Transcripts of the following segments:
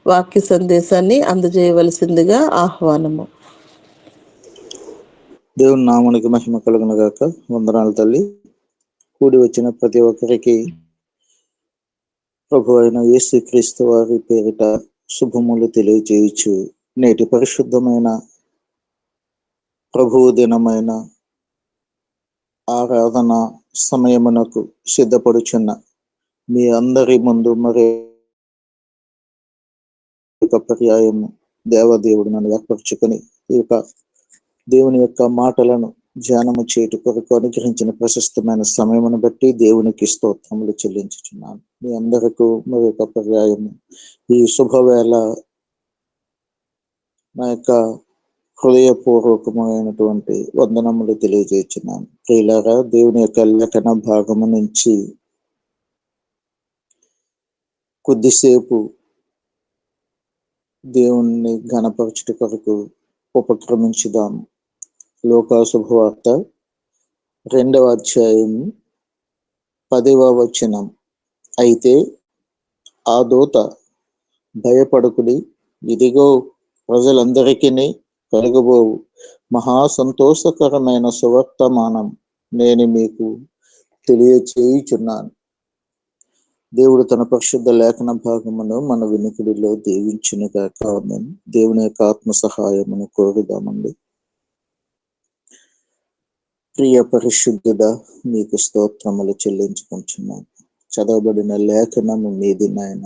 వాక్య సందేశాన్ని అందజేయవలసిందిగా ఆహ్వానము. దేవుని నామానికి మహిమ కలుగును గాక. వందనాలు తల్లి. కూడి వచ్చిన ప్రతి ఒక్కరికి ప్రభు అయిన యేసుక్రీస్తు వారి పేరిట శుభములు తెలియజేయచ్చు. నేటి పరిశుద్ధమైన ప్రభువు దినమైన ఆరాధన సమయమునకు సిద్ధపడుచున్న మీ అందరి ముందు మరి ఒక పర్యాయము దేవదేవుడు నన్ను ఏర్పరచుకొని ఈ యొక్క దేవుని యొక్క మాటలను ధ్యానము చేటు కొరకు అనుగ్రహించిన ప్రశస్తమైన సమయమును బట్టి దేవునికి స్తోత్రములు చెల్లించుచున్నాను. మీ అందరికీ మరి ఒక పర్యాయము ఈ శుభవేళ నా యొక్క హృదయపూర్వకమైనటువంటి వందనములు తెలియజేస్తున్నాను. ప్రియులారా, దేవుని యొక్క లేఖన భాగము నుంచి కొద్దిసేపు దేవుణ్ణి ఘనపరచుట కొరకు ఉపక్రమించుదాము. లోకా శుభవార్త 2వ అధ్యాయం 10వ వచనం. అయితే ఆ దూత, భయపడకుడి, ఇదిగో ప్రజలందరికీ కలుగబోవు మహా సంతోషకరమైన సువర్తమానం నేను మీకు తెలియచేయుచున్నాను. దేవుడు తన పరిశుద్ధ లేఖన భాగమును మన వినికిడిలో దీవించునుగాక. ఆమేన్. దేవుని యొక్క ఆత్మ సహాయమును కోరుదామండి. ప్రియ పరిశుద్ధుడా, మీకు స్తోత్రములు చెల్లించుకుంటున్నాను. చదవబడిన లేఖనము మీది నాయన.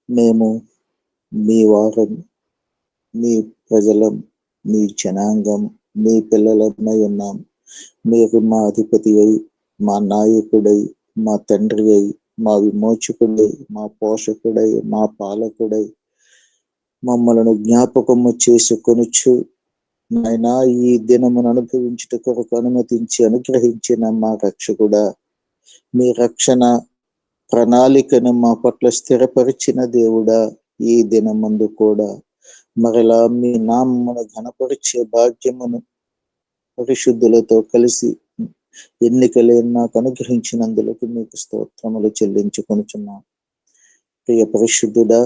మేము మీ వారం, మీ ప్రజలం, మీ జనాంగం, మీ పిల్లలమై ఉన్నాం. మీరు మా అధిపతి అయి, మా నాయకుడై, మా తండ్రి అయి, మా విమోచకుడై, మా పోషకుడై, మా పాలకుడై మమ్మలను జ్ఞాపకము చేసుకొనుచు నాయనా ఈ దినమును అనుభవించుట కొరకు అనుమతించి అనుగ్రహించిన మా రక్షకుడా, మీ రక్షణ ప్రణాళికను మా పట్ల స్థిరపరిచిన దేవుడా, ఈ దినమందు కూడా మరలా మీ నామమును ఘనపరిచే భాగ్యమును పరిశుద్ధులతో కలిసి ఎన్నికలేని నాకు అనుగ్రహించినందులకు మీకు స్తోత్రములు చెల్లించుకొనుచున్నాం. ప్రియ పరిశుద్ధుడా,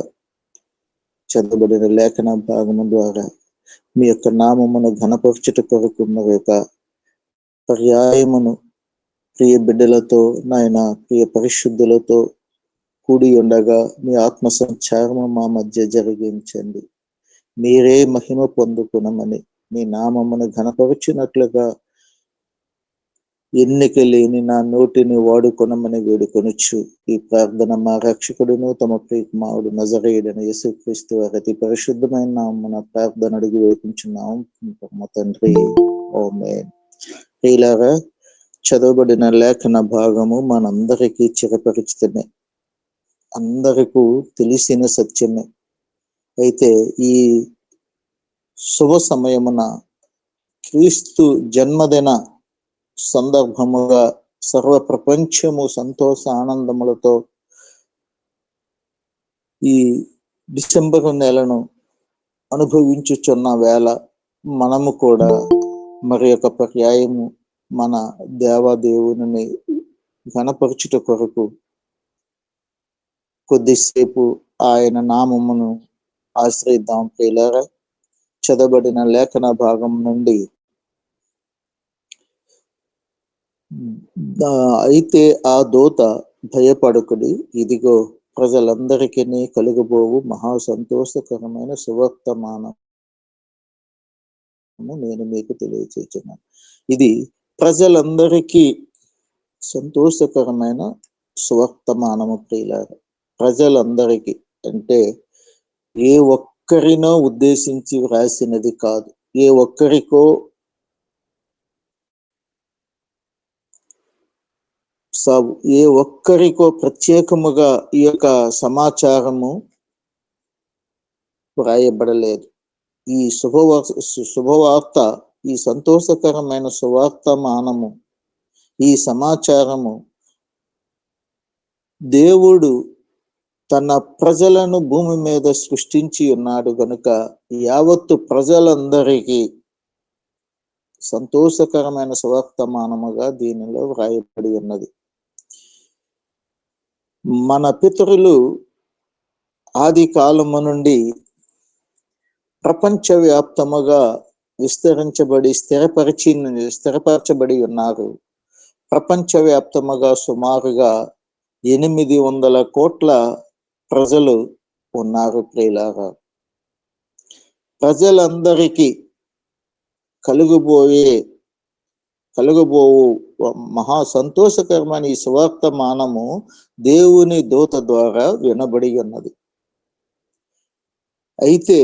చదవబడిన లేఖన భాగము ద్వారా మీ యొక్క నామమును ఘనపరచుట కొరకు మరి యొక్క పర్యాయమును ప్రియ బిడ్డలతో నాయన ప్రియ పరిశుద్ధులతో కూడి ఉండగా మీ ఆత్మ సంచారము మా మధ్య జరిగించండి. మీరే మహిమ పొందుకునమని, మీ నామమును ఘనపరచునట్లుగా ఎన్నిక లేని నా నోటిని వాడుకొనమని వేడుకొనుచు ఈ ప్రార్థన మా రక్షకుడును తమ ప్రియకుమారుడు నజరేయుడైన యేసుక్రీస్తు వారి అతి పరిశుద్ధమైన నామమున ప్రార్థన అడిగి వేడుకుంటున్నాం మా తండ్రి. ఆమేన్. ప్రియులారా, చదవబడిన లేఖన భాగము మనందరికీ చిరపరిచితమే, అందరికీ తెలిసిన సత్యమే. అయితే ఈ శుభ సమయమున క్రీస్తు జన్మదిన సందర్భముగా సర్వ ప్రపంచము సంతోష ఆనందములతో ఈ డిసెంబరు నెలను అనుభవించుచున్న వేళ మనము కూడా మరి యొక్క పర్యాయము మన దేవాదేవుని ఘనపరచుట కొరకు కొద్దిసేపు ఆయన నామమును ఆశ్రయిద్దాం. ప్రియులారా, చదవబడిన లేఖన భాగం నుండి అయితే ఆ దూత, భయపడకుడి, ఇదిగో ప్రజలందరికీ కలుగబోవు మహా సంతోషకరమైన సువర్తమానం నేను మీకు తెలియచేస్తున్నాను. ఇది ప్రజలందరికీ సంతోషకరమైన సువర్తమానము. ప్రియులారా, ప్రజలందరికీ అంటే ఏ ఒక్కరినో ఉద్దేశించి వ్రాసినది కాదు, ఏ ఒక్కరికో ఏ ఒక్కరికో ప్రత్యేకముగా ఈ యొక్క సమాచారము వ్రాయబడలేదు. ఈ శుభవార్త, ఈ సంతోషకరమైన సువార్తమానము, ఈ సమాచారము దేవుడు తన ప్రజలను భూమి మీద సృష్టించి ఉన్నాడు గనుక యావత్తు ప్రజలందరికీ సంతోషకరమైన సువర్తమానముగా దీనిలో వ్రాయబడి ఉన్నది. మన పితరులు ఆది కాలము నుండి ప్రపంచవ్యాప్తముగా స్థిరపరచబడి ఉన్నారు. ప్రపంచవ్యాప్తముగా సుమారుగా 800 కోట్ల ప్రజలు ఉన్నారు. ప్రియులారా, ప్రజలందరికీ కలుగబోవు మహా సంతోషకరమైన ఈ సువార్తమానము దేవుని దూత ద్వారా వినబడి ఉన్నది. అయితే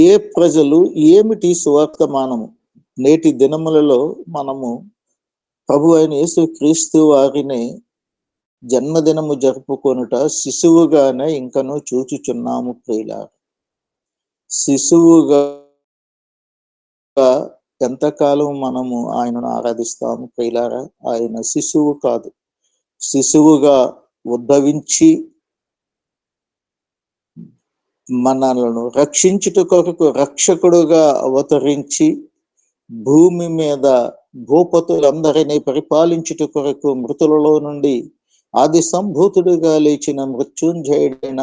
ఏ ప్రజలు, ఏమిటి సువార్తమానము? నేటి దినములలో మనము ప్రభు అయిన యేసు క్రీస్తు వారిని జన్మదినము జరుపుకొనుట శిశువుగానే ఇంకను చూచుచున్నాము. ప్రియులారా, శిశువుగా ఎంతకాలం మనము ఆయనను ఆరాధిస్తాము? ప్రియులారా, ఆయన శిశువు కాదు. శిశువుగా ఉద్భవించి మనలను రక్షించుట కొరకు రక్షకుడుగా అవతరించి భూమి మీద భూపతులందరినీ పరిపాలించుట కొరకు మృతులలో నుండి ఆది సంభూతుడిగా లేచిన మృత్యుంజయుడైన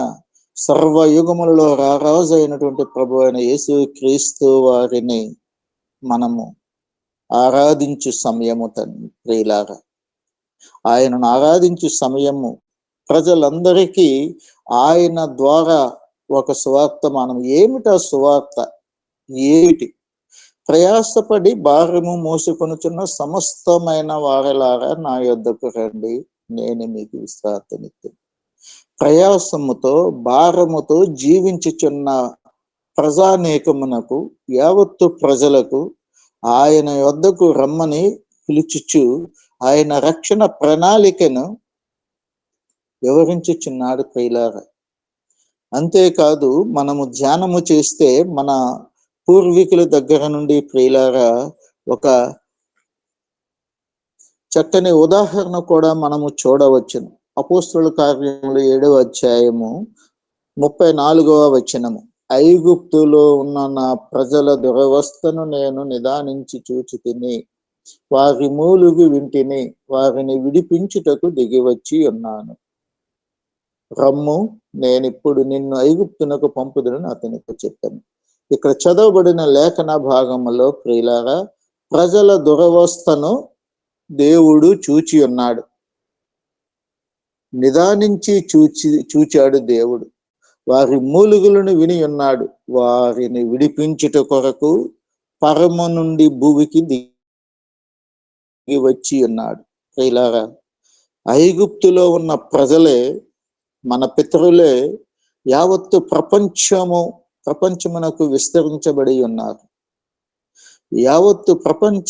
సర్వయుగములలో రారాజు అయినటువంటి ప్రభు అయిన యేసు క్రీస్తు వారిని మనము ఆరాధించు సమయము ప్రియులారా. ఆయనను ఆరాధించు సమయము ప్రజలందరికీ ఆయన ద్వారా ఒక సువార్తమానం. ఏమిటా సువార్త? ఏమిటి? ప్రయాసపడి భారము మోసుకొనుచున్న సమస్తమైన వారిలారా నా యొద్దకు రండి, నేను మీకు విశ్రాంతినిత్తును. ప్రయాసముతో భారముతో జీవించుచున్న ప్రజానేకమునకు, యావత్తు ప్రజలకు ఆయన యొద్దకు రమ్మని పిలుచుచు ఆయన రక్షణ ప్రణాళికను వివరించుచున్నాడు. ప్రియులారా, అంతేకాదు మనము ధ్యానము చేస్తే మన పూర్వీకుల దగ్గర నుండి ప్రియులారా ఒక చక్కని ఉదాహరణ కూడా మనము చూడవచ్చును. అపోస్తలుల కార్యములు 7వ అధ్యాయము 34వ వచనము. ఐగుప్తులో ఉన్న నా ప్రజల దురవస్థను నేను నిదానించి చూచితిని, వారి మూలుగు వింటిని, వారిని విడిపించుటకు దిగివచ్చి ఉన్నాను. రమ్ము, నేనిప్పుడు నిన్ను ఐగుప్తునకు పంపుదునని అతనితో చెప్పాను. ఇక్కడ చదవబడిన లేఖన భాగములో ప్రియులారా ప్రజల దురవస్థను దేవుడు చూచి ఉన్నాడు, నిదానించి చూచాడు దేవుడు. వారి మూలుగులను విని ఉన్నాడు, వారిని విడిపించుట కొరకు పరమ నుండి భూమికి దిగి వచ్చి ఉన్నాడు. ప్రియులారా, ఐగుప్తులో ఉన్న ప్రజలే, మన పితరులే యావత్తు ప్రపంచమునకు విస్తరించబడి ఉన్నారు. యావత్తు ప్రపంచ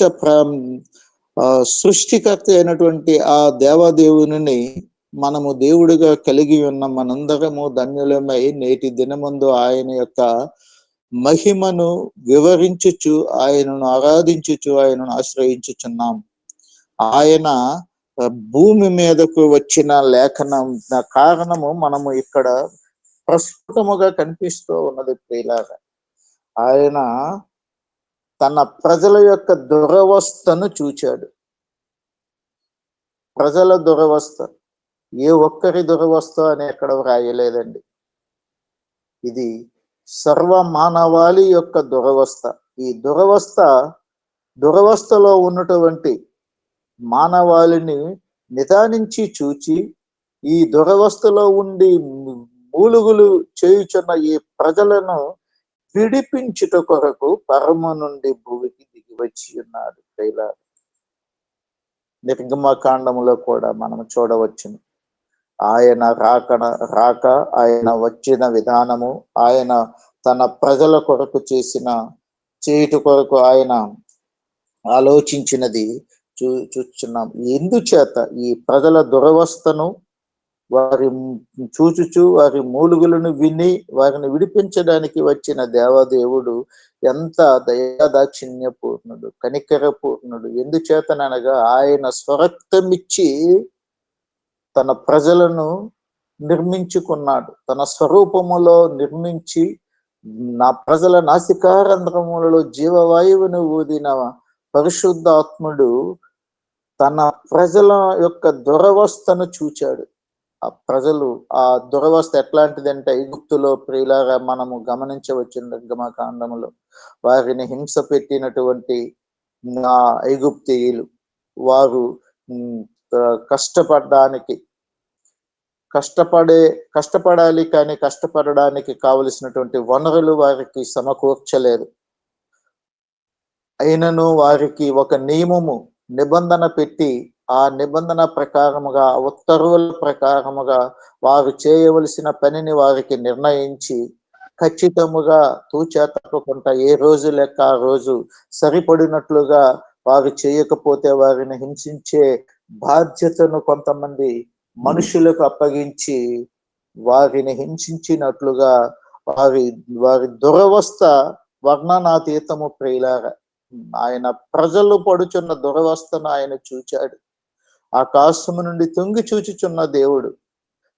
సృష్టికర్త అయినటువంటి ఆ దేవాదేవుని మనము దేవుడిగా కలిగి ఉన్న మనందరము ధన్యులమై నేటి దినమందు ఆయన యొక్క మహిమను వివరించుచు, ఆయనను ఆరాధించుచు, ఆయనను ఆశ్రయించుచున్నాం. ఆయన భూమి మీదకు వచ్చిన లేఖనం కారణము మనము ఇక్కడ ప్రస్ఫుటముగా కనిపిస్తూ ఉన్నది. ప్రియులారా, ఆయన తన ప్రజల యొక్క దురవస్థను చూచాడు. ప్రజల దురవస్థ, ఏ ఒక్కరి దురవస్థ అని ఎక్కడ వ్రాయలేదండి. ఇది సర్వ మానవాళి యొక్క దురవస్థ. ఈ దురవస్థలో ఉన్నటువంటి మానవాళిని నిదానించి చూచి, ఈ దురవస్థలో ఉండి మూలుగులు చేయుచున్న ఈ ప్రజలను విడిపించుట కొరకు పరమ నుండి భూమికి దిగి వచ్చి ఉన్నాడు. నిర్గమకాండములో కూడా మనం చూడవచ్చును. ఆయన రాక ఆయన వచ్చిన విధానము, ఆయన తన ప్రజల కొరకు చేయుట కొరకు ఆయన ఆలోచించినది చూస్తున్నాం. ఎందుచేత ఈ ప్రజల దురవస్థను వారి చూచుచు వారి మూలుగులను విని వారిని విడిపించడానికి వచ్చిన దేవదేవుడు ఎంత దయాదాక్షిణ్య పూర్ణుడు, కనికర పూర్ణుడు. ఎందుచేతనగా ఆయన స్వరక్తమిచ్చి తన ప్రజలను నిర్మించుకున్నాడు. తన స్వరూపములో నిర్మించి నా ప్రజల నాసికారంధ్రములలో జీవవాయువును ఊదిన పరిశుద్ధాత్ముడు తన ప్రజల యొక్క దురవస్థను చూచాడు. ఆ ప్రజలు ఆ దురవస్థ ఎట్లాంటిదంటే ఐగుప్తులో ప్రియులారా మనము గమనించవచ్చు నిర్గమకాండములో వారిని హింస పెట్టినటువంటి ఆ ఐగుప్తీయులు వారు కష్టపడడానికి కష్టపడాలి కానీ కష్టపడడానికి కావలసినటువంటి వనరులు వారికి సమకూర్చలేదు. అయినను వారికి ఒక నిబంధన పెట్టి ఆ నిబంధన ప్రకారముగా ఉత్తర్వుల ప్రకారముగా వారు చేయవలసిన పనిని వారికి నిర్ణయించి ఖచ్చితముగా తూచా తప్పకుండా ఏ రోజు లెక్క ఆ రోజు సరిపడినట్లుగా వారు చేయకపోతే వారిని హింసించే బాధ్యతను కొంతమంది మనుషులకు అప్పగించి వారిని హింసించినట్లుగా వారి వారి దురవస్థ వర్ణనాతీతము ప్రియులారా. ఆయన ప్రజలు పడుచున్న దురవస్థను ఆయన చూచాడు. ఆకాశము నుండి తొంగి చూచుచున్న దేవుడు,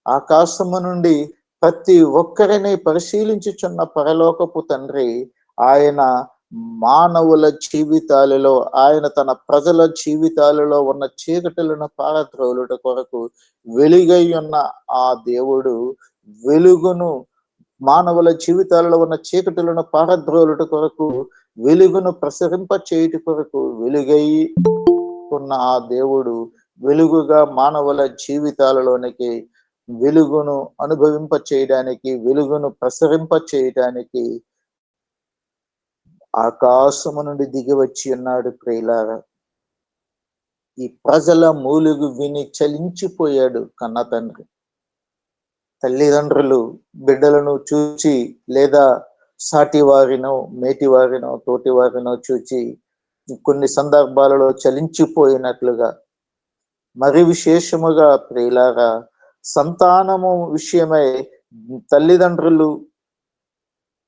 ఆకాశము నుండి ప్రతి ఒక్కరిని పరిశీలించుచున్న పరలోకపు తండ్రి ఆయన మానవుల జీవితాలలో, ఆయన తన ప్రజల జీవితాలలో ఉన్న చీకటులను పారద్రోలుట కొరకు వెలుగై ఉన్న ఆ దేవుడు వెలుగును, మానవుల జీవితాలలో ఉన్న చీకటులను పారద్రోలుట కొరకు వెలుగును ప్రసరింప చేయుట కొరకు వెలుగై ఉన్న ఆ దేవుడు వెలుగుగా మానవుల జీవితాలలోనికి వెలుగును అనుభవింప చేయడానికి, వెలుగును ప్రసరింప చేయడానికి ఆకాశము నుండి దిగి వచ్చి ఉన్నాడు ప్రియులారా. ఈ ప్రజల మూలుగు విని చలించిపోయాడు కన్న తండ్రి. తల్లిదండ్రులు బిడ్డలను చూచి లేదా సాటి వారినో, మేటి వారినో, తోటి వారినో చూచి కొన్ని సందర్భాలలో చలించిపోయినట్లుగా, మరి విశేషముగా ప్రియులారా సంతానము విషయమై తల్లిదండ్రులు,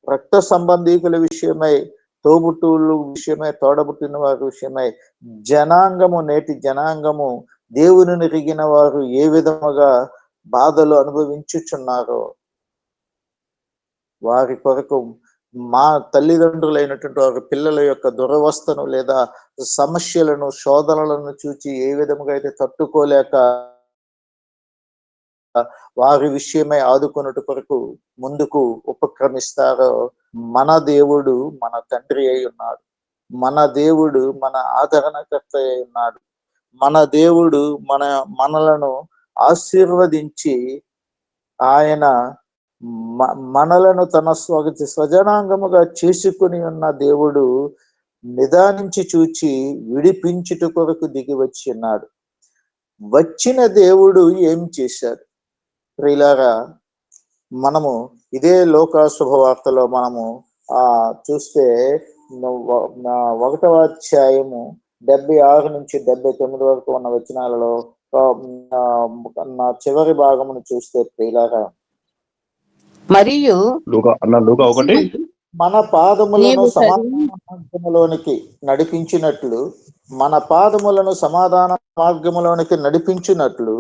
రక్త సంబంధీకుల విషయమై, తోబుట్టువుల విషయమై, తోడబుట్టిన వారి విషయమై జనాంగము, నేటి జనాంగము దేవుని ఎరిగిన వారు ఏ విధముగా బాధలు అనుభవించుచున్నారో వారి కొరకు మా తల్లిదండ్రులైనటువంటి వారి పిల్లల యొక్క దురవస్థను లేదా సమస్యలను, శోధనలను చూచి ఏ విధముగా అయితే తట్టుకోలేక వారి విషయమై ఆదుకొనుట కొరకు ముందుకు ఉపక్రమిస్తారో మన దేవుడు మన తండ్రి అయి ఉన్నాడు. మన దేవుడు మన ఆదరణకర్త అయి ఉన్నాడు. మన దేవుడు మనలను ఆశీర్వదించి ఆయన మనలను తన స్వజనాంగముగా చేసుకుని ఉన్న దేవుడు నిదానించి చూచి విడిపించుట కొరకు దిగి వచ్చి ఉన్నాడు. వచ్చిన దేవుడు ఏం చేశాడు ప్రియులారా? మనము ఇదే లోక శుభవార్తలో మనము చూస్తే 1వ అధ్యాయము 76 నుంచి 79 వరకు ఉన్న వచనాలలో నా చివరి భాగమును చూస్తే ప్రియులారా, మరియు మన పాదములను సమాధాన మార్గములోనికి నడిపించినట్లు, మన పాదములను సమాధాన మార్గములోనికి నడిపించినట్లు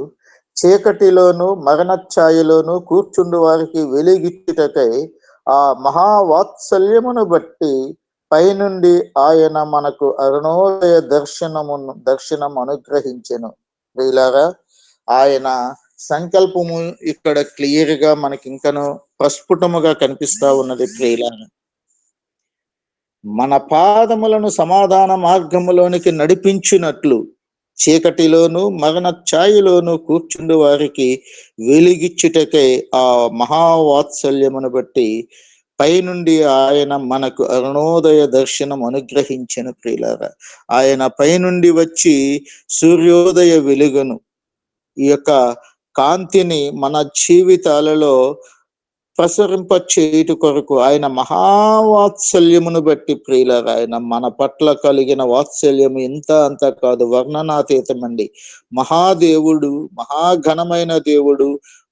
చీకటిలోను మరణఛాయలోను కూర్చుండు వారికి వెలిగిచ్చుటకై ఆ మహావాత్సల్యమును బట్టి పైనుండి ఆయన మనకు అరుణోదయ దర్శనం అనుగ్రహించెను. ప్రియులారా, ఆయన సంకల్పము ఇక్కడ క్లియర్ గా మనకి ఇంకను ప్రస్ఫుటముగా కనిపిస్తా ఉన్నది. ప్రియులారా, మన పాదములను సమాధాన మార్గములోనికి నడిపించినట్లు చీకటిలోను మరణ ఛాయలోను కూర్చుండు వారికి వెలిగిచ్చుటకై ఆ మహావాత్సల్యమును బట్టి పైనుండి ఆయన మనకు అరుణోదయ దర్శనం అనుగ్రహించిన. ప్రియులారా, ఆయన పైనుండి వచ్చి సూర్యోదయ వెలుగును, ఈ యొక్క కాంతిని మన జీవితాలలో ప్రసరింప చేయుట కొరకు ఆయన మహావాత్సల్యమును బట్టి ప్రియులారా, ఆయన మన పట్ల కలిగిన వాత్సల్యము ఇంత అంత కాదు, వర్ణనాతీతమండి. మహాదేవుడు, మహాఘనమైన దేవుడు,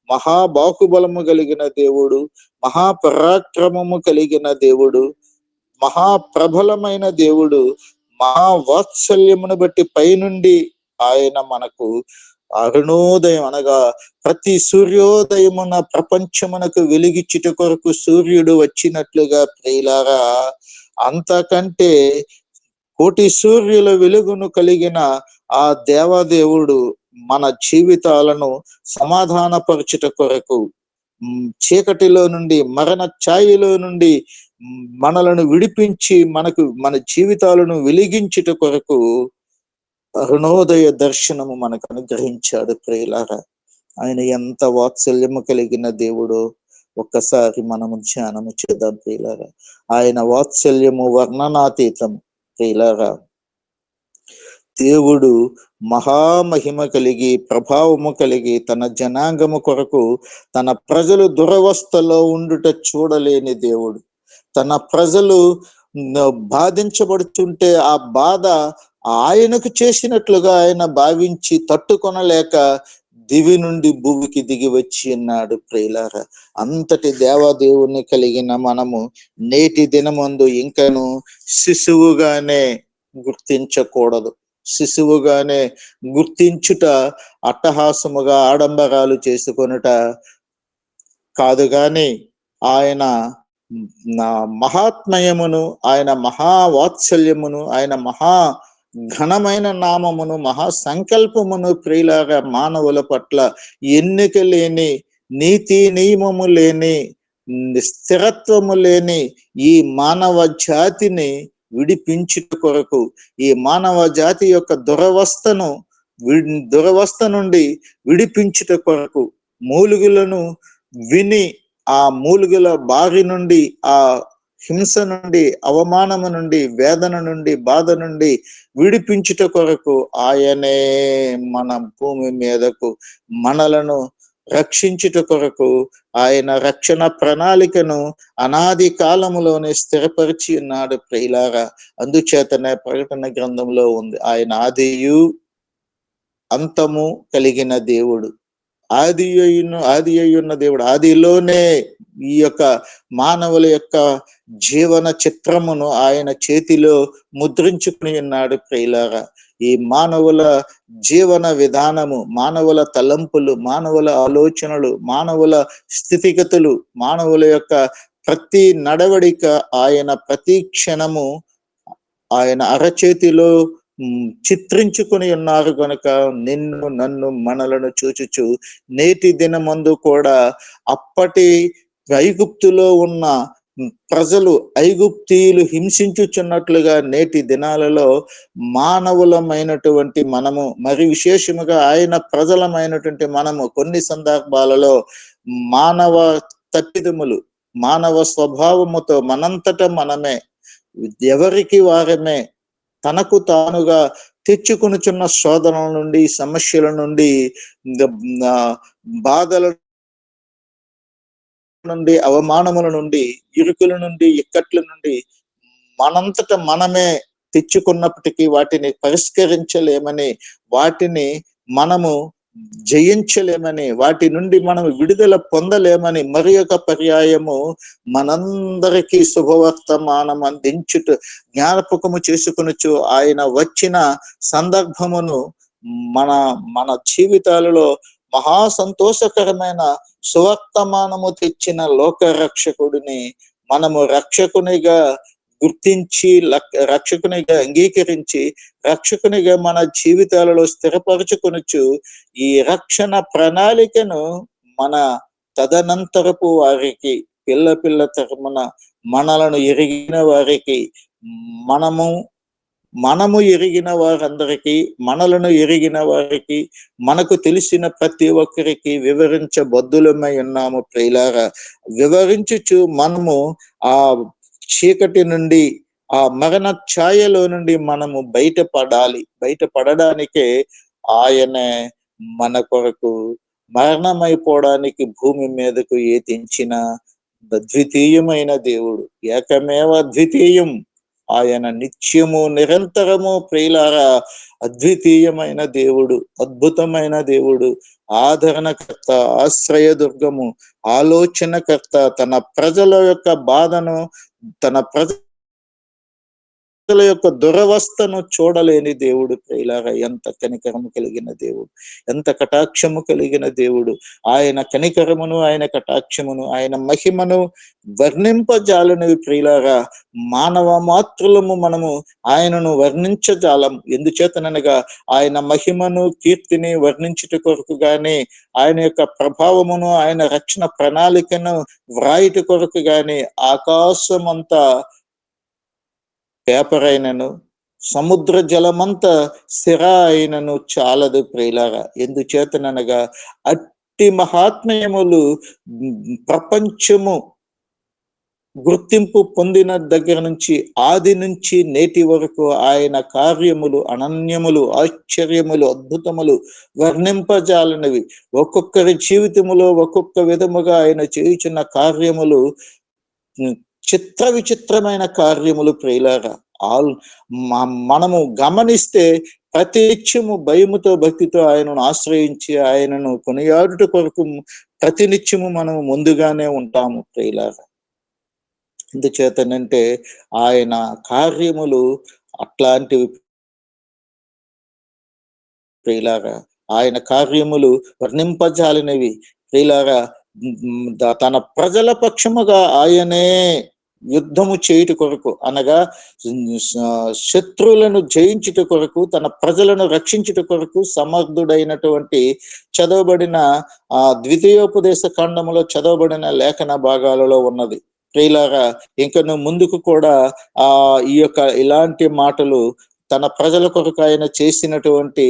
మహాబాహుబలము కలిగిన దేవుడు, మహాపరాక్రమము కలిగిన దేవుడు, మహాప్రబలమైన దేవుడు, మహావాత్సల్యమును బట్టి పైనుండి ఆయన మనకు అరుణోదయం అనగా ప్రతి సూర్యోదయమున ప్రపంచమునకు వెలిగిచ్చుట కొరకు సూర్యుడు వచ్చినట్లుగా ప్రియులారా, అంతకంటే కోటి సూర్యుల వెలుగును కలిగిన ఆ దేవదేవుడు మన జీవితాలను సమాధానపరచుట కొరకు, చీకటిలో నుండి, మరణ ఛాయలో నుండి మనలను విడిపించి మన జీవితాలను వెలిగించుట కొరకు అరుణోదయ దర్శనము మనకు అనుగ్రహించాడు ప్రియులారా. ఆయన ఎంత వాత్సల్యము కలిగిన దేవుడో ఒక్కసారి మనము ధ్యానము చేద్దాం ప్రియులారా. ఆయన వాత్సల్యము వర్ణనాతీతం ప్రియులారా. దేవుడు మహామహిమ కలిగి, ప్రభావము కలిగి, తన జనాంగము కొరకు, తన ప్రజలు దురవస్థలో ఉండుట చూడలేని దేవుడు. తన ప్రజలు బాధించబడుతుంటే ఆ బాధ ఆయనకు చేసినట్లుగా ఆయన భావించి తట్టుకొనలేక దివి నుండి భూమికి దిగి వచ్చి ఉన్నాడు ప్రియులారా. అంతటి దేవాదేవుని కలిగిన మనము నేటి దినమందు ఇంకను శిశువుగానే గుర్తించకూడదు. శిశువుగానే గుర్తించుట, అట్టహాసముగా ఆడంబరాలు చేసుకొనుట కాదు, గాని ఆయన మహాత్మయమును, ఆయన మహావాత్సల్యమును, ఆయన మహా ఘనమైన నామమును, మహా సంకల్పమును ప్రియులాగా మానవుల పట్ల ఎన్నిక లేని, నీతి నియమము లేని, స్థిరత్వము లేని ఈ మానవ జాతిని విడిపించుట కొరకు, ఈ మానవ జాతి యొక్క దురవస్థ నుండి విడిపించుట కొరకు, మూలుగులను విని ఆ మూలుగుల బారి నుండి, ఆ హింస నుండి, అవమానము నుండి, వేదన నుండి, బాధ నుండి విడిపించుట కొరకు ఆయనే మన భూమి మీదకు మనలను రక్షించుట కొరకు ఆయన రక్షణ ప్రణాళికను అనాది కాలములోనే స్థిరపరిచి ఉన్నాడు ప్రియులారా. అందుచేతనే ప్రకటన గ్రంథంలో ఉంది, ఆయన ఆదియు అంతము కలిగిన దేవుడు, ఆది అయ్యున్న దేవుడు. ఆదిలోనే ఈ యొక్క మానవుల యొక్క జీవన చిత్రమును ఆయన చేతిలో ముద్రించుకుని ఉన్నాడు ప్రియులారా. ఈ మానవుల జీవన విధానము, మానవుల తలంపులు, మానవుల ఆలోచనలు, మానవుల స్థితిగతులు, మానవుల యొక్క ప్రతి నడవడిక ఆయన ప్రతి క్షణము ఆయన అరచేతిలో చిత్రించుకుని ఉన్నారు కనుక నిన్ను, నన్ను, మనలను చూచుచు నేటి దినమందు కూడా అప్పటి ఐగుప్తులో ఉన్న ప్రజలు, ఐగుప్తీయులు హింసించుచున్నట్లుగా నేటి దినాలలో మానవులమైనటువంటి మనము, మరి విశేషముగా ఆయన ప్రజలమైనటువంటి మనము కొన్ని సందర్భాలలో మానవ తప్పిదములు, మానవ స్వభావముతో మనంతట మనమే, ఎవరికి వారమే తనకు తానుగా తెచ్చుకొనుచున్న శోధనల నుండి, సమస్యల నుండి, బాధల నుండి, అవమానముల నుండి, ఇరుకుల నుండి, ఇక్కట్ల నుండి మనంతట మనమే తెచ్చుకున్నప్పటికీ వాటిని పరిష్కరించలేమని, వాటిని మనము జయించలేమని, వాటి నుండి మనం విడుదల పొందలేమని మరి ఒక పర్యాయము మనందరికీ శుభవర్తమానం అందించుట జ్ఞాపకము చేసుకొనుచు ఆయన వచ్చిన సందర్భమును మన జీవితాలలో మహా సంతోషకరమైన సువర్తమానము తెచ్చిన లోక రక్షకుడిని మనము రక్షకునిగా గుర్తించి, రక్షకునిగా అంగీకరించి, రక్షకునిగా మన జీవితాలలో స్థిరపరచుకొనుచు ఈ రక్షణ ప్రణాళికను మన తదనంతరపు వారికి, పిల్ల తరమున మనలను ఎరిగిన వారికి, మనము ఎరిగిన వారందరికీ, మనలను ఎరిగిన వారికి, మనకు తెలిసిన ప్రతి ఒక్కరికి వివరించబద్దులమై ఉన్నాము ప్రియులారా. వివరించుచు మనము ఆ చీకటి నుండి, ఆ మరణ ఛాయలో నుండి మనము బయటపడడానికే ఆయనే మన కొరకు మరణమైపోవడానికి భూమి మీదకు ఏతించిన అద్వితీయమైన దేవుడు, ఏకమేవ అద్వితీయం. ఆయన నిత్యము నిరంతరము ప్రియులారా అద్వితీయమైన దేవుడు, అద్భుతమైన దేవుడు, ఆదరణకర్త, ఆశ్రయదుర్గము, ఆలోచనకర్త, తన ప్రజల యొక్క బాధను, తన ప్రజల యొక్క దురవస్థను చూడలేని దేవుడు ప్రియులారా. ఎంత కనికరము కలిగిన దేవుడు, ఎంత కటాక్షము కలిగిన దేవుడు. ఆయన కనికరమును, ఆయన కటాక్షమును, ఆయన మహిమను వర్ణింపజాలనివి ప్రియులారా. మానవ మాత్రులము మనము ఆయనను వర్ణించజాలం. ఎందుచేతనగా ఆయన మహిమను, కీర్తిని వర్ణించుట కొరకు గాని, ఆయన యొక్క ప్రభావమును, ఆయన రక్షణ ప్రణాళికను వ్రాయుట కొరకు గాని ఆకాశమంతా పేపర్ అయినను, సముద్ర జలమంతా సిర అయినను చాలదు ప్రియులారా. ఎందుచేతనగా అట్టి మహాత్మ్యములు ప్రపంచము గుర్తింపు పొందిన దగ్గర నుంచి, ఆది నుంచి నేటి వరకు ఆయన కార్యములు అనన్యములు, ఆశ్చర్యములు, అద్భుతములు వర్ణింపజాలనివి. ఒక్కొక్కరి జీవితములో ఒక్కొక్క విధముగా ఆయన చేయుచున్న కార్యములు చిత్ర విచిత్రమైన కార్యములు ప్రియులారా. మనము గమనిస్తే ప్రతి నిత్యము భయముతో, భక్తితో ఆయనను ఆశ్రయించి ఆయనను కొనియాడుట కొరకు ప్రతి నిత్యము మనము ముందుగానే ఉంటాము ప్రియులారా. ఎందుచేతనంటే ఆయన కార్యములు అట్లాంటివి ప్రియులారా. ఆయన కార్యములు వర్ణింపజాలినవి ప్రియులారా. తన ప్రజల పక్షముగా ఆయనే యుద్ధము చేయుట కొరకు, అనగా శత్రువులను జయించుట కొరకు, తన ప్రజలను రక్షించుట కొరకు సమర్థుడైనటువంటి చదవబడిన ద్వితీయోపదేశ ఖండములో చదవబడిన లేఖన భాగాలలో ఉన్నది ప్రియులారా. ఇంకను ముందుకు కూడా ఈ యొక్క ఇలాంటి మాటలు తన ప్రజల కొరకు ఆయన చేసినటువంటి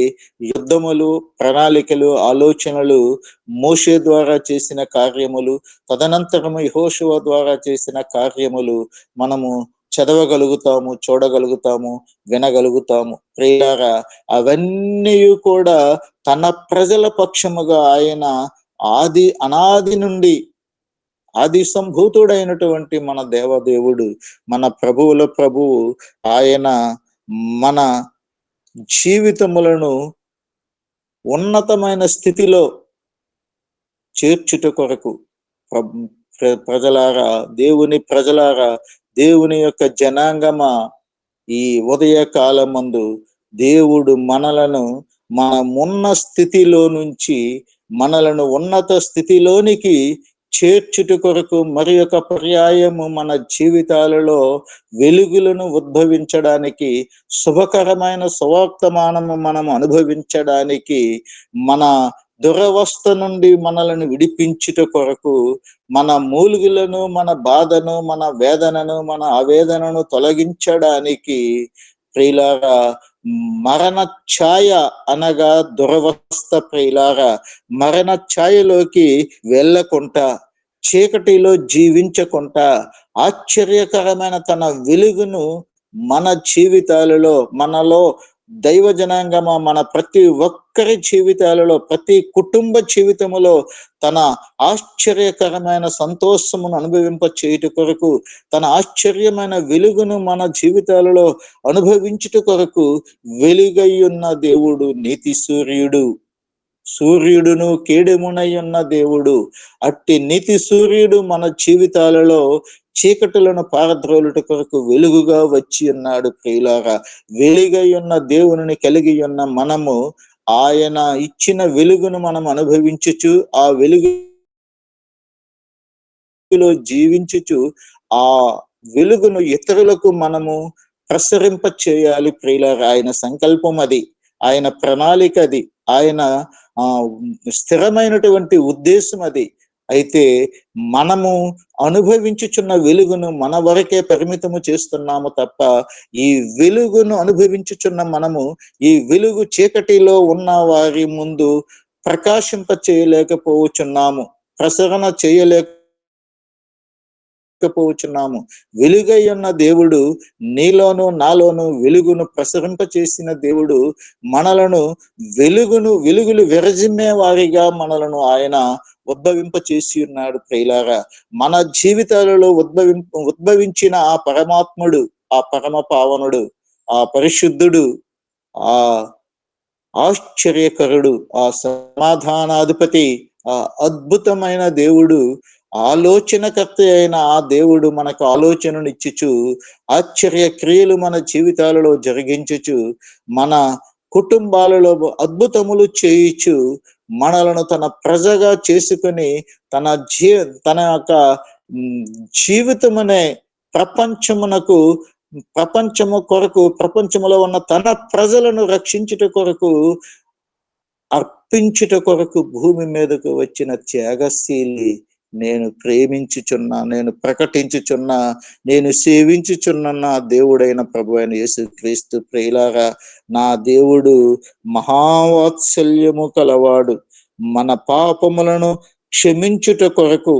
యుద్ధములు, ప్రణాళికలు, ఆలోచనలు, మోషే ద్వారా చేసిన కార్యములు, తదనంతరము యెహోషువ ద్వారా చేసిన కార్యములు మనము చదవగలుగుతాము, చూడగలుగుతాము, వినగలుగుతాము ప్రియులారా. అవన్నీ కూడా తన ప్రజల పక్షముగా ఆయన అనాది నుండి ఆది సంభూతుడైనటువంటి మన దేవదేవుడు, మన ప్రభువుల ప్రభువు, ఆయన మన జీవితములను ఉన్నతమైన స్థితిలో చేర్చుట కొరకు ప్రజలారా, దేవుని ప్రజలారా, దేవుని యొక్క జనాంగమా, ఈ ఉదయ కాలమందు దేవుడు మనలను మనమున్న స్థితిలో నుంచి మనలను ఉన్నత స్థితిలోనికి చేర్చుట కొరకు మరి ఒక పర్యాయము మన జీవితాలలో వెలుగులను ఉద్భవించడానికి, శుభకరమైన సువర్తమానము మనం అనుభవించడానికి, మన దురవస్థ నుండి మనలను విడిపించుట కొరకు, మన మూలుగులను, మన బాధను, మన వేదనను, మన ఆవేదనను తొలగించడానికి ప్రియులారా, మరణ ఛాయ అనగా దురవస్థ ప్రియులారా, మరణ ఛాయలోకి వెళ్ళకుండా, చీకటిలో జీవించకుండా ఆశ్చర్యకరమైన తన వెలుగును మన జీవితాలలో, మనలో దైవ జనాంగమా, మన ప్రతి ఒక్కరి జీవితాలలో, ప్రతి కుటుంబ జీవితములో తన ఆశ్చర్యకరమైన సంతోషమును అనుభవింప చేయుట కొరకు, తన ఆశ్చర్యమైన వెలుగును మన జీవితాలలో అనుభవించుట కొరకు వెలుగయ్యున్న దేవుడు నీతి సూర్యుడు, సూర్యుడును కేడెమునై ఉన్న దేవుడు. అట్టి నీతి సూర్యుడు మన జీవితాలలో చీకటులను పారద్రోలుట కొరకు వెలుగుగా వచ్చి ఉన్నాడు ప్రియులారా. వెలుగై ఉన్న దేవుని కలిగి ఉన్న మనము ఆయన ఇచ్చిన వెలుగును మనం అనుభవించుచు, ఆ వెలుగులో జీవించుచు, ఆ వెలుగును ఇతరులకు మనము ప్రసరింప చేయాలి ప్రియులారా. ఆయన సంకల్పం అది, ఆయన ప్రణాళిక అది, ఆయన స్థిరమైనటువంటి ఉద్దేశం అది. అయితే మనము అనుభవించుచున్న వెలుగును మన వరకే పరిమితము చేస్తున్నాము తప్ప, ఈ వెలుగును అనుభవించుచున్న మనము ఈ వెలుగు చీకటిలో ఉన్న వారి ముందు ప్రకాశింప చేయలేకపోవచ్చున్నాము, ప్రసరణ చేయలేకపోవచ్చున్నాము. వెలుగై ఉన్న దేవుడు నీలోను నాలోను వెలుగును ప్రసరింప చేసిన దేవుడు మనలను వెలుగులు విరజిమ్మే వారిగా మనలను ఆయన ఉద్భవింప చేసి ఉన్నాడు ప్రియులారా. మన జీవితాలలో ఉద్భవించిన ఆ పరమాత్ముడు, ఆ పరమ పావనుడు, ఆ పరిశుద్ధుడు, ఆ ఆశ్చర్యకరుడు, ఆ సమాధానాధిపతి, ఆ అద్భుతమైన దేవుడు, ఆలోచనకర్త అయిన ఆ దేవుడు మనకు ఆలోచనను ఇచ్చుచు ఆశ్చర్య క్రియలు మన జీవితాలలో జరిగించుచు మన కుటుంబాలలో అద్భుతములు చేయుచు మనలను తన ప్రజగా చేసుకొని తన యొక్క జీవితమనే ప్రపంచము కొరకు ప్రపంచములో ఉన్న తన ప్రజలను రక్షించుట కొరకు అర్పించుట కొరకు భూమి మీదకు వచ్చిన త్యాగశీలి నేను ప్రేమించుచున్నా, నేను ప్రకటించుచున్నా, నేను సేవించుచున్న నా దేవుడైన ప్రభు అయిన యేసుక్రీస్తు. ప్రియులారా, నా దేవుడు మహావాత్సల్యము కలవాడు. మన పాపములను క్షమించుట కొరకు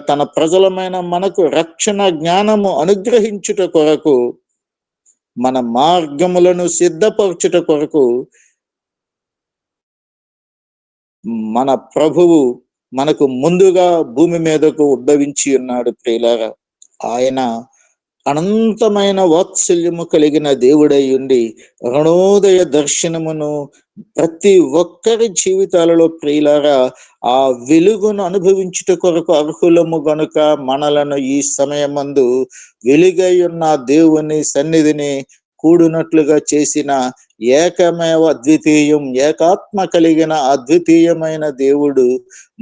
తన ప్రజలమైన మనకు రక్షణ జ్ఞానము అనుగ్రహించుట కొరకు, మన మార్గములను సిద్ధపరచుట కొరకు మన ప్రభువు మనకు ముందుగా భూమి మీదకు ఉద్భవించి ఉన్నాడు. ప్రియులారా, ఆయన అనంతమైన వాత్సల్యము కలిగిన దేవుడై ఉండి అరుణోదయ దర్శనమును ప్రతి ఒక్కరి జీవితాలలో ప్రియులారా ఆ వెలుగును అనుభవించుట కొరకు అర్హులము గనుక మనలను ఈ సమయమందు వెలుగై ఉన్న దేవుని సన్నిధిని కూడినట్లుగా చేసిన ఏకమేవ అద్వితీయం, ఏకాత్మ కలిగిన అద్వితీయమైన దేవుడు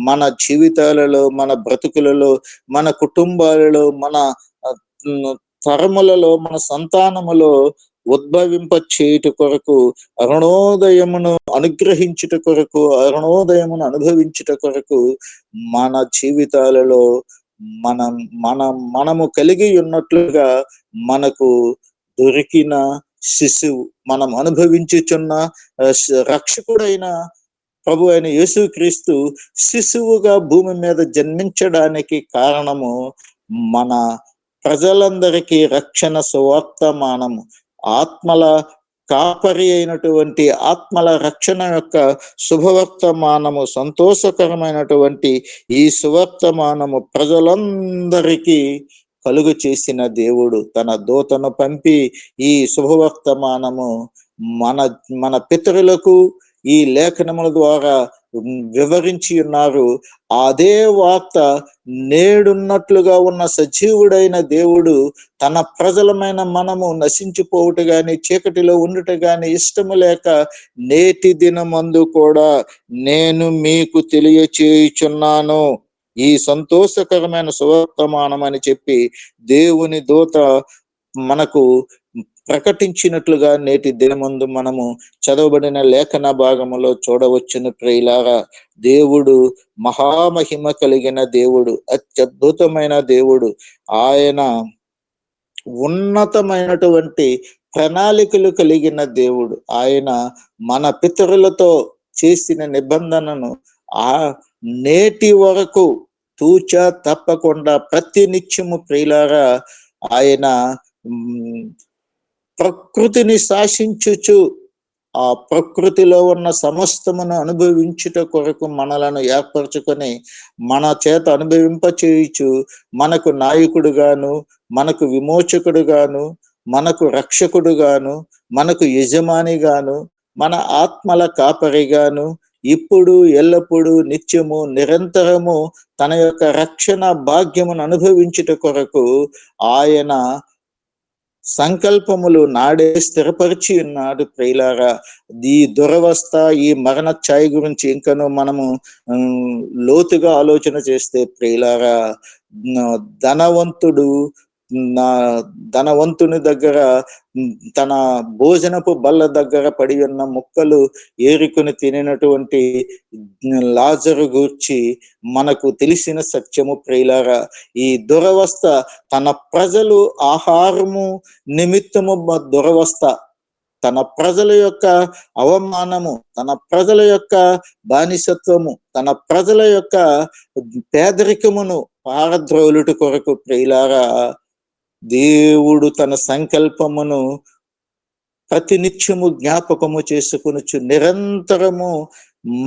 మన జీవితాలలో, మన బ్రతుకులలో, మన కుటుంబాలలో, మన తరములలో, మన సంతానములో ఉద్భవింప చేయుట కొరకు, అరుణోదయమును అనుగ్రహించుట కొరకు, అరుణోదయమును అనుభవించుట కొరకు మన జీవితాలలో మనము కలిగి ఉన్నట్లుగా మనకు దొరికిన శిశువు, మనం అనుభవించుచున్న రక్షకుడైన ప్రభు అయిన యేసుక్రీస్తు శిశువుగా భూమి మీద జన్మించడానికి కారణము మన ప్రజలందరికీ రక్షణ సువార్తమానము, ఆత్మల కాపరి అయినటువంటి ఆత్మల రక్షణ యొక్క శుభవర్తమానము, సంతోషకరమైనటువంటి ఈ సువర్తమానము ప్రజలందరికీ కలుగు చేసిన దేవుడు తన దూతను పంపి ఈ శుభవర్తమానము మన పితరులకు ఈ లేఖనముల ద్వారా వివరించి ఉన్నారు. అదే వార్త నేడున్నట్లుగా ఉన్న సజీవుడైన దేవుడు తన ప్రజలమైన మనము నశించిపోవుట గాని, చీకటిలో ఉండుట గాని ఇష్టము లేక నేటి దినమందు కూడా నేను మీకు తెలియచేయుచున్నాను ఈ సంతోషకరమైన సువర్తమానం అని చెప్పి దేవుని దూత మనకు ప్రకటించినట్లుగా నేటి దినమందు మనము చదవబడిన లేఖన భాగములో చూడవచ్చును. ప్రియులారా, దేవుడు మహామహిమ కలిగిన దేవుడు, అత్యద్భుతమైన దేవుడు. ఆయన ఉన్నతమైనటువంటి ప్రణాళికలు కలిగిన దేవుడు. ఆయన మన పితరులతో చేసిన నిబంధనను నేటి వరకు తూచా తప్పకుండా ప్రతి నిత్యము ప్రియులారా ఆయన ప్రకృతిని శాసించుచు ఆ ప్రకృతిలో ఉన్న సమస్తమును అనుభవించుట కొరకు మనలను ఏర్పరచుకొని మన చేత అనుభవింప చేయుచు మనకు నాయకుడుగాను, మనకు విమోచకుడుగాను, మనకు రక్షకుడుగాను, మనకు యజమానిగాను, మన ఆత్మల కాపరిగాను ఇప్పుడు ఎల్లప్పుడూ నిత్యము నిరంతరము తన యొక్క రక్షణ భాగ్యమును అనుభవించుట కొరకు ఆయన సంకల్పములు నాడే స్థిరపరిచి ఉన్నాడు. ప్రియులారా, ఈ దురవస్థ, ఈ మరణ ఛాయ గురించి ఇంకనూ మనము లోతుగా ఆలోచన చేస్తే ప్రియులారా, ధనవంతుని దగ్గర తన భోజనపు బల్ల దగ్గర పడి ఉన్న ముక్కలు ఏరుకుని తినినటువంటి లాజరు గూర్చి మనకు తెలిసిన సత్యము. ప్రియులారా, ఈ దురవస్థ తన ప్రజలు ఆహారము నిమిత్తము దురవస్థ, తన ప్రజల యొక్క అవమానము, తన ప్రజల యొక్క బానిసత్వము, తన ప్రజల యొక్క పేదరికమును పారద్రోలుట కొరకు ప్రియులారా దేవుడు తన సంకల్పమును ప్రతినిత్యము జ్ఞాపకము చేసుకొనుచు నిరంతరము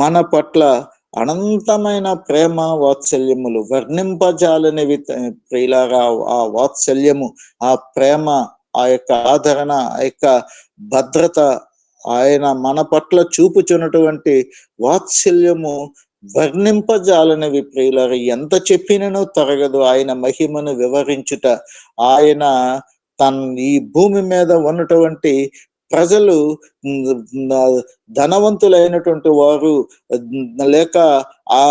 మన పట్ల అనంతమైన ప్రేమ వాత్సల్యములు వర్ణింపజాలనివి ప్రియులారా. ఆ వాత్సల్యము, ఆ ప్రేమ, ఆ యొక్క ఆదరణ, ఆ యొక్క భద్రత, ఆయన మన పట్ల చూపుచున్నటువంటి వాత్సల్యము వర్ణింపజాలనివి ప్రియులారా. ఎంత చెప్పినను తరగదు ఆయన మహిమను వివరించుట. ఆయన ఈ భూమి మీద ఉన్నటువంటి ప్రజలు ధనవంతులైనటువంటి వారు లేక ఆ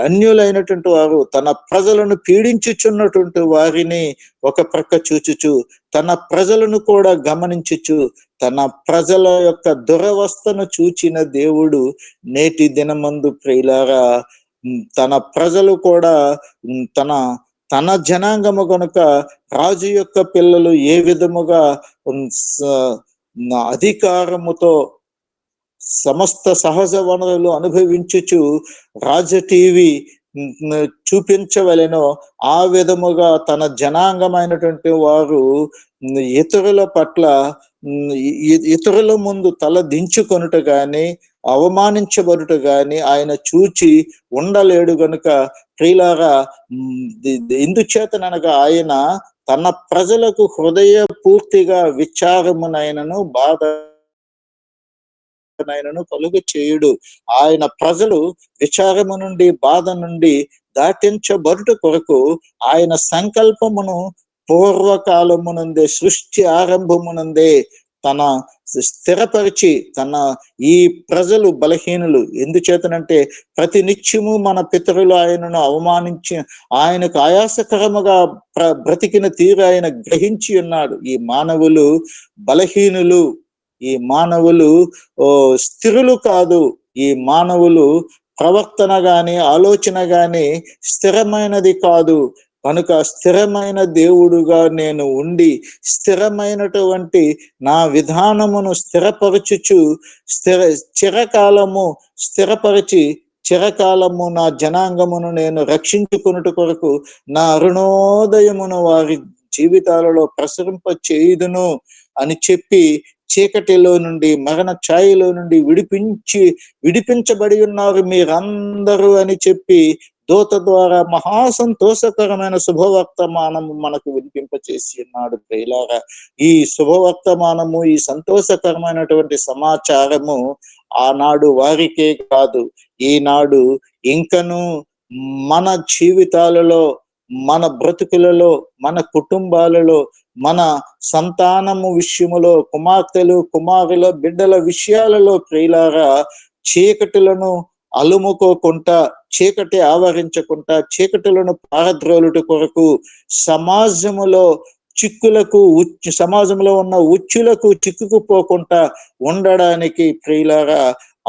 అన్యులైనటువంటి వారు తన ప్రజలను పీడించుచున్నటువంటి వారిని ఒక ప్రక్క చూచుచు, తన ప్రజలను కూడా గమనించుచు, తన ప్రజల యొక్క దురవస్థను చూచిన దేవుడు నేటి దినమందు ప్రియులారా తన ప్రజలు కూడా తన తన జనాంగము గనుక రాజు యొక్క పిల్లలు ఏ విధముగా అధికారముతో సమస్త సహజ వనరులు అనుభవించుచు రాజ టీవీ చూపించవలెనో ఆ విధముగా తన జనాంగమైనటువంటి వారు ఇతరుల పట్ల ఇతరుల ముందు తల దించుకొనుట గాని అవమానించబడుట గాని ఆయన చూచి ఉండలేడు గనుక ప్రియులారా ఎందుచేతననగా ఆయన తన ప్రజలకు హృదయ పూర్తిగా విచారమునైనను బాధ కలుగ చేయుడు. ఆయన ప్రజలు విచారము నుండి బాధ నుండి దాటించబడుట కొరకు ఆయన సంకల్పమును పూర్వకాలమునందే సృష్టి ఆరంభమునందే తన స్థిరపరిచి తన ఈ ప్రజలు బలహీనులు ఎందుచేతనంటే ప్రతి నిత్యము మన పితరులు ఆయనను అవమానించి ఆయనకు ఆయాసకరముగా బ్రతికిన తీరు ఆయన గ్రహించి ఉన్నాడు. ఈ మానవులు బలహీనులు, ఈ మానవులు స్థిరులు కాదు, ఈ మానవులు ప్రవర్తన గాని ఆలోచన గాని స్థిరమైనది కాదు. కనుక స్థిరమైన దేవుడుగా నేను ఉండి స్థిరమైనటువంటి నా విధానమును స్థిరపరచుచు చిరకాలము స్థిరపరిచి చిరకాలము నా జనాంగమును నేను రక్షించుకొనుట కొరకు నా అరుణోదయమును వారి జీవితాలలో ప్రసరింప చేయుదును అని చెప్పి చీకటిలో నుండి మరణ ఛాయలో నుండి విడిపించబడి ఉన్నారు మీరందరూ అని చెప్పి దూత ద్వారా మహాసంతోషకరమైన శుభవర్తమానము మనకు వినిపింపచేసి ఉన్నాడు ప్రియులారా. ఈ శుభవర్తమానము, ఈ సంతోషకరమైనటువంటి సమాచారము ఆనాడు వారికే కాదు, ఈనాడు ఇంకను మన జీవితాలలో, మన బ్రతుకులలో, మన కుటుంబాలలో, మన సంతానము విషయములో, కుమార్తెలు కుమారుల బిడ్డల విషయాలలో ప్రియులారా చీకటిలను అలుముకోకుండా, చీకటి ఆవరించకుండా, చీకటిలను పారద్రోలుట కొరకు సమాజములో సమాజంలో ఉన్న ఉచ్చులకు చిక్కుకుపోకుండా ఉండడానికి ప్రియులారా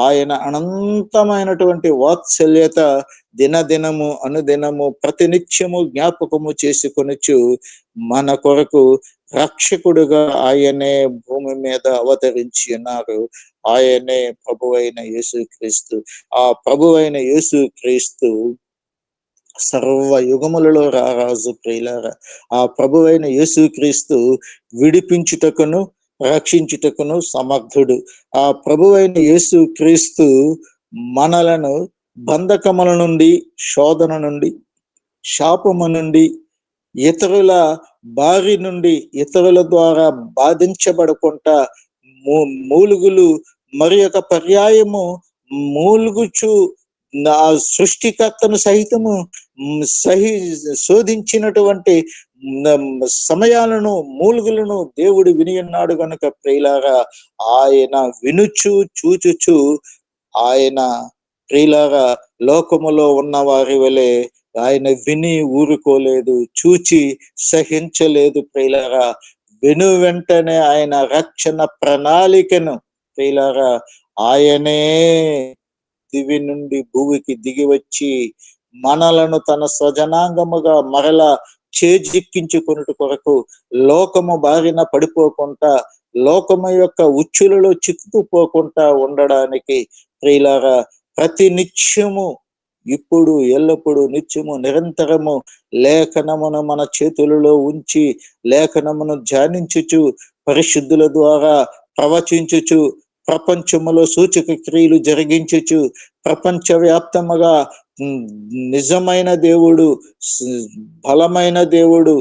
ఆయన అనంతమైనటువంటి వాత్సల్యత దినదినము అనుదినము ప్రతినిత్యము జ్ఞాపకము చేసుకొనుచు మన కొరకు రక్షకుడుగా ఆయనే భూమి మీద అవతరించి ఉన్నారు. ఆయనే ప్రభువైన యేసుక్రీస్తు. ఆ ప్రభువైన యేసుక్రీస్తు సర్వ యుగములలో రారాజు ప్రియులారా. ఆ ప్రభువైన యేసుక్రీస్తు విడిపించుటకును రక్షించుటకును సమర్థుడు. ఆ ప్రభువైన యేసుక్రీస్తు మనలను బంధకముల నుండి, శోధన నుండి, శాపము నుండి, ఇతరుల బారి నుండి, ఇతరుల ద్వారా బాధించబడకుండా మూలుగులు మరి ఒక పర్యాయము మూలుగుచు నా సృష్టికర్తను సహితము శోధించినటువంటి సమయాలను, మూలుగులను దేవుడు విని ఉన్నాడు కనుక ప్రియులారా ఆయన వినుచు చూచుచు ఆయన ప్రియులారా లోకములో ఉన్న వారి వలె ఆయన విని ఊరుకోలేదు, చూచి సహించలేదు ప్రియులారా. వెంటనే ఆయన రక్షణ ప్రణాళికను ప్రియులారా ఆయనే దివి నుండి భూమికి దిగి వచ్చి మనలను తన స్వజనాంగముగా మరలా చేజిక్కించుకొనుట కొరకు లోకము బారిన పడిపోకుండా, లోకము యొక్క ఉచ్చులలో చిక్కుకుపోకుండా ఉండడానికి ప్రియులారా ప్రతి నిత్యము, ఇప్పుడు ఎల్లప్పుడు నిత్యము నిరంతరము లేఖనమును మన చేతులలో ఉంచి లేఖనమును ధ్యానించుచు పరిశుద్ధుల ద్వారా ప్రవచించుచు ప్రపంచములో సూచక క్రియలు జరిగించుచు ప్రపంచవ్యాప్తముగా నిజమైన దేవుడు, బలమైన దేవుడు,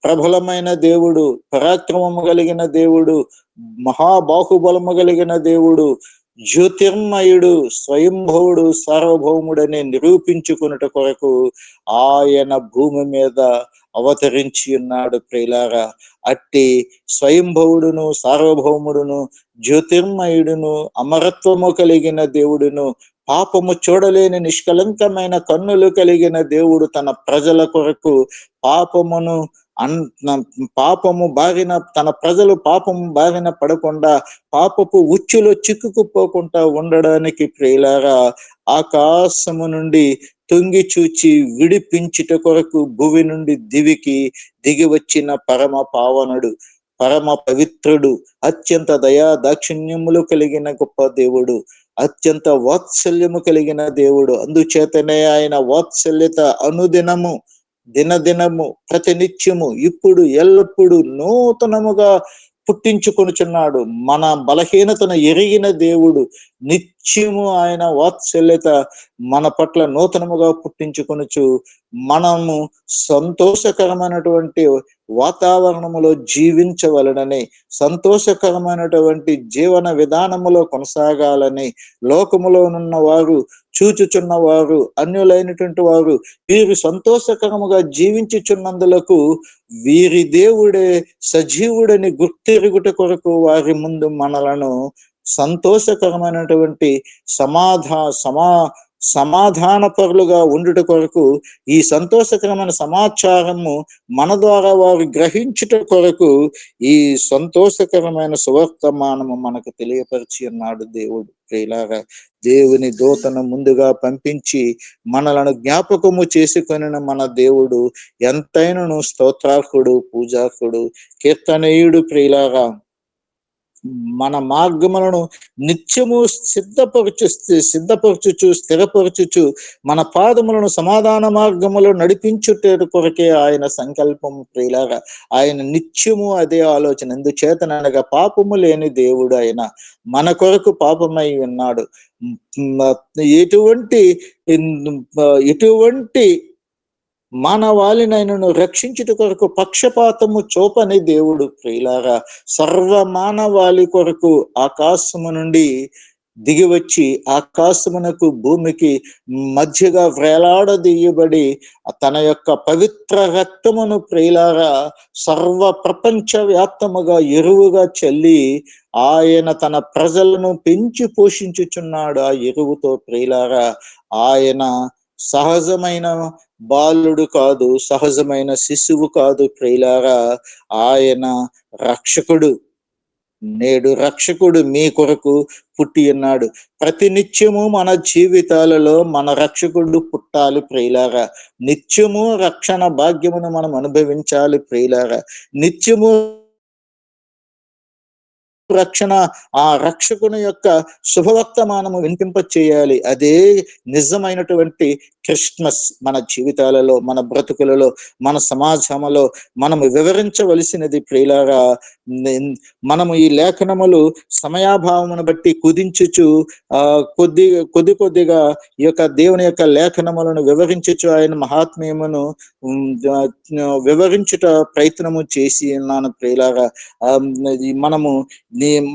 ప్రబలమైన దేవుడు, పరాక్రమము కలిగిన దేవుడు, మహాబాహుబలము కలిగిన దేవుడు, జ్యోతిర్మయుడు, స్వయంభవుడు, సార్వభౌముడని నిరూపించుకున్నట కొరకు ఆయన భూమి మీద అవతరించి ఉన్నాడు ప్రియులారా. అట్టి స్వయంభవుడును, సార్వభౌముడును, జ్యోతిర్మయుడును, అమరత్వము కలిగిన దేవుడును, పాపము చూడలేని నిష్కలంకమైన కన్నులు కలిగిన దేవుడు తన ప్రజల కొరకు పాపమును పాపము బారిన, తన ప్రజలు పాపము బారిన పడకుండా, పాపపు ఉచ్చులో చిక్కుకుపోకుండా ఉండడానికి ప్రియులారా ఆకాశము నుండి తొంగి చూచి విడిపించుట కొరకు భువి నుండి దివికి దిగి వచ్చిన పరమ పావనుడు, పరమ పవిత్రుడు, అత్యంత దయా దాక్షిణ్యములు కలిగిన గొప్ప దేవుడు, అత్యంత వాత్సల్యము కలిగిన దేవుడు. అందుచేతనే ఆయన వాత్సల్యత అనుదినము, దినదినము, ప్రతినిత్యము, ఇప్పుడు ఎల్లప్పుడు నూతనముగా పుట్టించుకొనుచున్నాడు. మన బలహీనతను ఎరిగిన దేవుడు నిత్యము ఆయన వాత్సల్యత మన పట్ల నూతనముగా పుట్టించుకొనుచు మనము సంతోషకరమైనటువంటి వాతావరణములో జీవించవలనని, సంతోషకరమైనటువంటి జీవన విధానములో కొనసాగాలని, లోకములోనున్న వారు, చూచుచున్న వారు, అన్యులైనటువంటి వారు వీరు సంతోషకరముగా జీవించుచున్నందులకు వీరి దేవుడే సజీవుడని గుర్తెరుగుట కొరకు వారి ముందు మనలను సంతోషకరమైనటువంటి సమాధాన పరులుగా ఉండుట కొరకు, ఈ సంతోషకరమైన సమాచారము మన ద్వారా వారు గ్రహించుట కొరకు ఈ సంతోషకరమైన సువర్తమానము మనకు తెలియపరిచి ఉన్నాడు దేవుడు. ప్రియులారా, దేవుని దూతను ముందుగా పంపించి మనలను జ్ఞాపకము చేసుకొని మన దేవుడు ఎంతైనను స్తోత్రార్హుడు, పూజార్హుడు, కీర్తనీయుడు. ప్రియులారా, మన మార్గములను నిత్యము సిద్ధపరచుచు స్థిరపరచుచు మన పాదములను సమాధాన మార్గములో నడిపించుట కొరకే ఆయన సంకల్పం. ప్రియులారా, ఆయన నిత్యము అదే ఆలోచన. ఎందుచేతనగా పాపము లేని దేవుడు ఆయన మన కొరకు పాపమై ఉన్నాడు. ఎటువంటి మానవాళినైనను రక్షించుట కొరకు పక్షపాతము చూపని దేవుడు. ప్రియులారా, సర్వ మానవాళి కొరకు ఆకాశము నుండి దిగి వచ్చి ఆకాశమునకు భూమికి మధ్యగా వేలాడదీయబడి తన యొక్క పవిత్ర రక్తమును ప్రియులారా సర్వ ప్రపంచ వ్యాప్తముగా ఎరువుగా చల్లి ఆయన తన ప్రజలను పెంచి పోషించుచున్నాడు. ఆ ఎరువుతో ప్రియులారా, ఆయన సహజమైన బాలుడు కాదు, సహజమైన శిశువు కాదు ప్రియులారా, ఆయన రక్షకుడు. నేడు రక్షకుడు మీ కొరకు పుట్టి ఉన్నాడు. ప్రతినిత్యము మన జీవితాలలో మన రక్షకుడు పుట్టాలి ప్రియులారా. నిత్యము రక్షణ భాగ్యమును మనం అనుభవించాలి ప్రియులారా. నిత్యము రక్షణ, ఆ రక్షకుని యొక్క శుభవర్తమానము వినిపింప చేయాలి. అదే నిజమైనటువంటి క్రిస్మస్. మన జీవితాలలో, మన బ్రతుకులలో, మన సమాజంలో మనము వివరించవలసినది ప్రియులారా. మనము ఈ లేఖనములు సమయాభావమును బట్టి కుదించుచు కొద్దిగా ఈ యొక్క దేవుని యొక్క లేఖనములను వివరించుచు ఆయన మహాత్మ్యమును వివరించుట ప్రయత్నము చేసి ఉన్నాను ప్రియులారా. మనము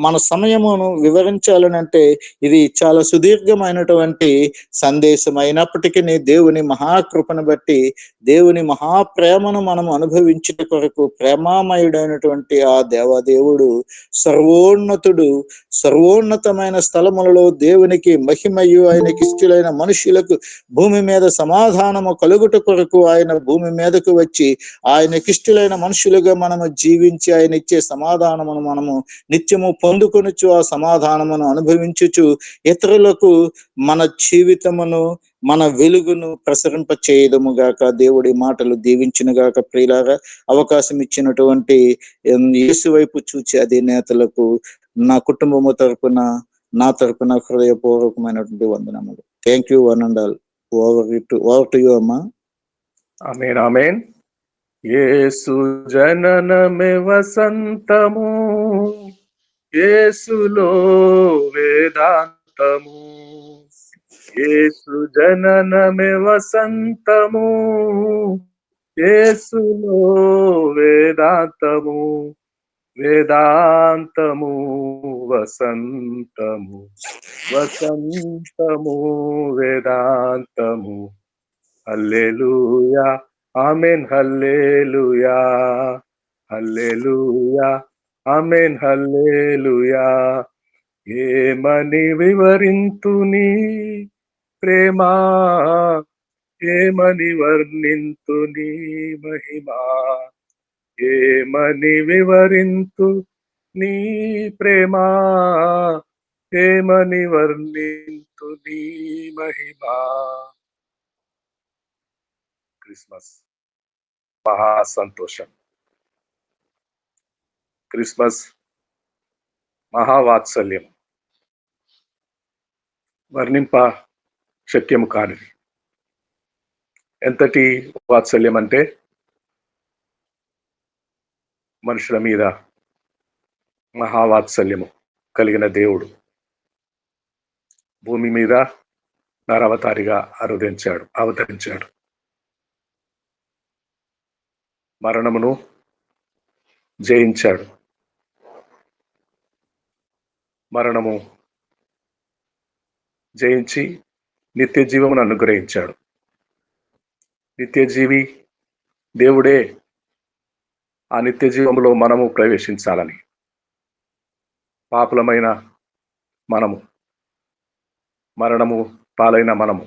మన సమయమును వివరించాలనంటే ఇది చాలా సుదీర్ఘమైనటువంటి సందేశం అయినప్పటికీ దేవుని మహాకృపను బట్టి, దేవుని మహాప్రేమను మనము అనుభవించుట కొరకు ప్రేమామయుడైనటువంటి ఆ దేవదేవుడు సర్వోన్నతుడు, సర్వోన్నతమైన స్థలములలో దేవునికి మహిమయు, ఆయనకి ఇష్టలైన మనుషులకు భూమి మీద సమాధానము కలుగుట కొరకు ఆయన భూమి మీదకు వచ్చి ఆయనకిష్టులైన మనుషులుగా మనము జీవించి ఆయన ఇచ్చే సమాధానమును మనము నిత్యము పొందుకొనుచు ఆ సమాధానమును అనుభవించుచు ఇతరులకు మన జీవితమును, మన వెలుగును ప్రసరింప చేయదము గాక. దేవుడి మాటలు దీవించును గాక. ప్రియులారా, అవకాశం ఇచ్చినటువంటి యేసు వైపు చూచి అదే నేతలకు నా కుటుంబము తరపున, నా తరపున హృదయపూర్వకమైనటువంటి వందనములు. Thank you one and all. Over to you అమ్మా. ఆమేన్, ఆమేన్. యేసు జననమే వసంతము, యేసులో వేదాంతము. యేసు జననమే వసంతము, యేసులో వేదాంతము. వేదాంతము వసంతము వసంతము వేదాంతము హల్లెలూయా ఆమేన్ హల్లెలూయా హల్లెలూయా ఆమేన్ హల్లెలూయా ఏమని వివరింతుని ప్రేమా ఏమని వర్ణింతుని మహిమా ఏమని వివరింతు నీ ప్రేమా ఏమని వర్ణింతు నీ మహిమా. క్రిస్మస్ మహా సంతోషం, క్రిస్మస్ మహావాత్సల్యం, వర్ణింప శక్యము కానిది. ఎంతటి వాత్సల్యం అంటే మనుషుల మీద మహావాత్సల్యము కలిగిన దేవుడు భూమి మీద నరవతారిగా అవతరించాడు. మరణమును జయించాడు. మరణము జయించి నిత్య జీవమును అనుగ్రహించాడు. నిత్య జీవి దేవుడే. ఆ నిత్య జీవములో మనము ప్రవేశించాలని పాపులమైన మనము, మరణము పాలైన మనము,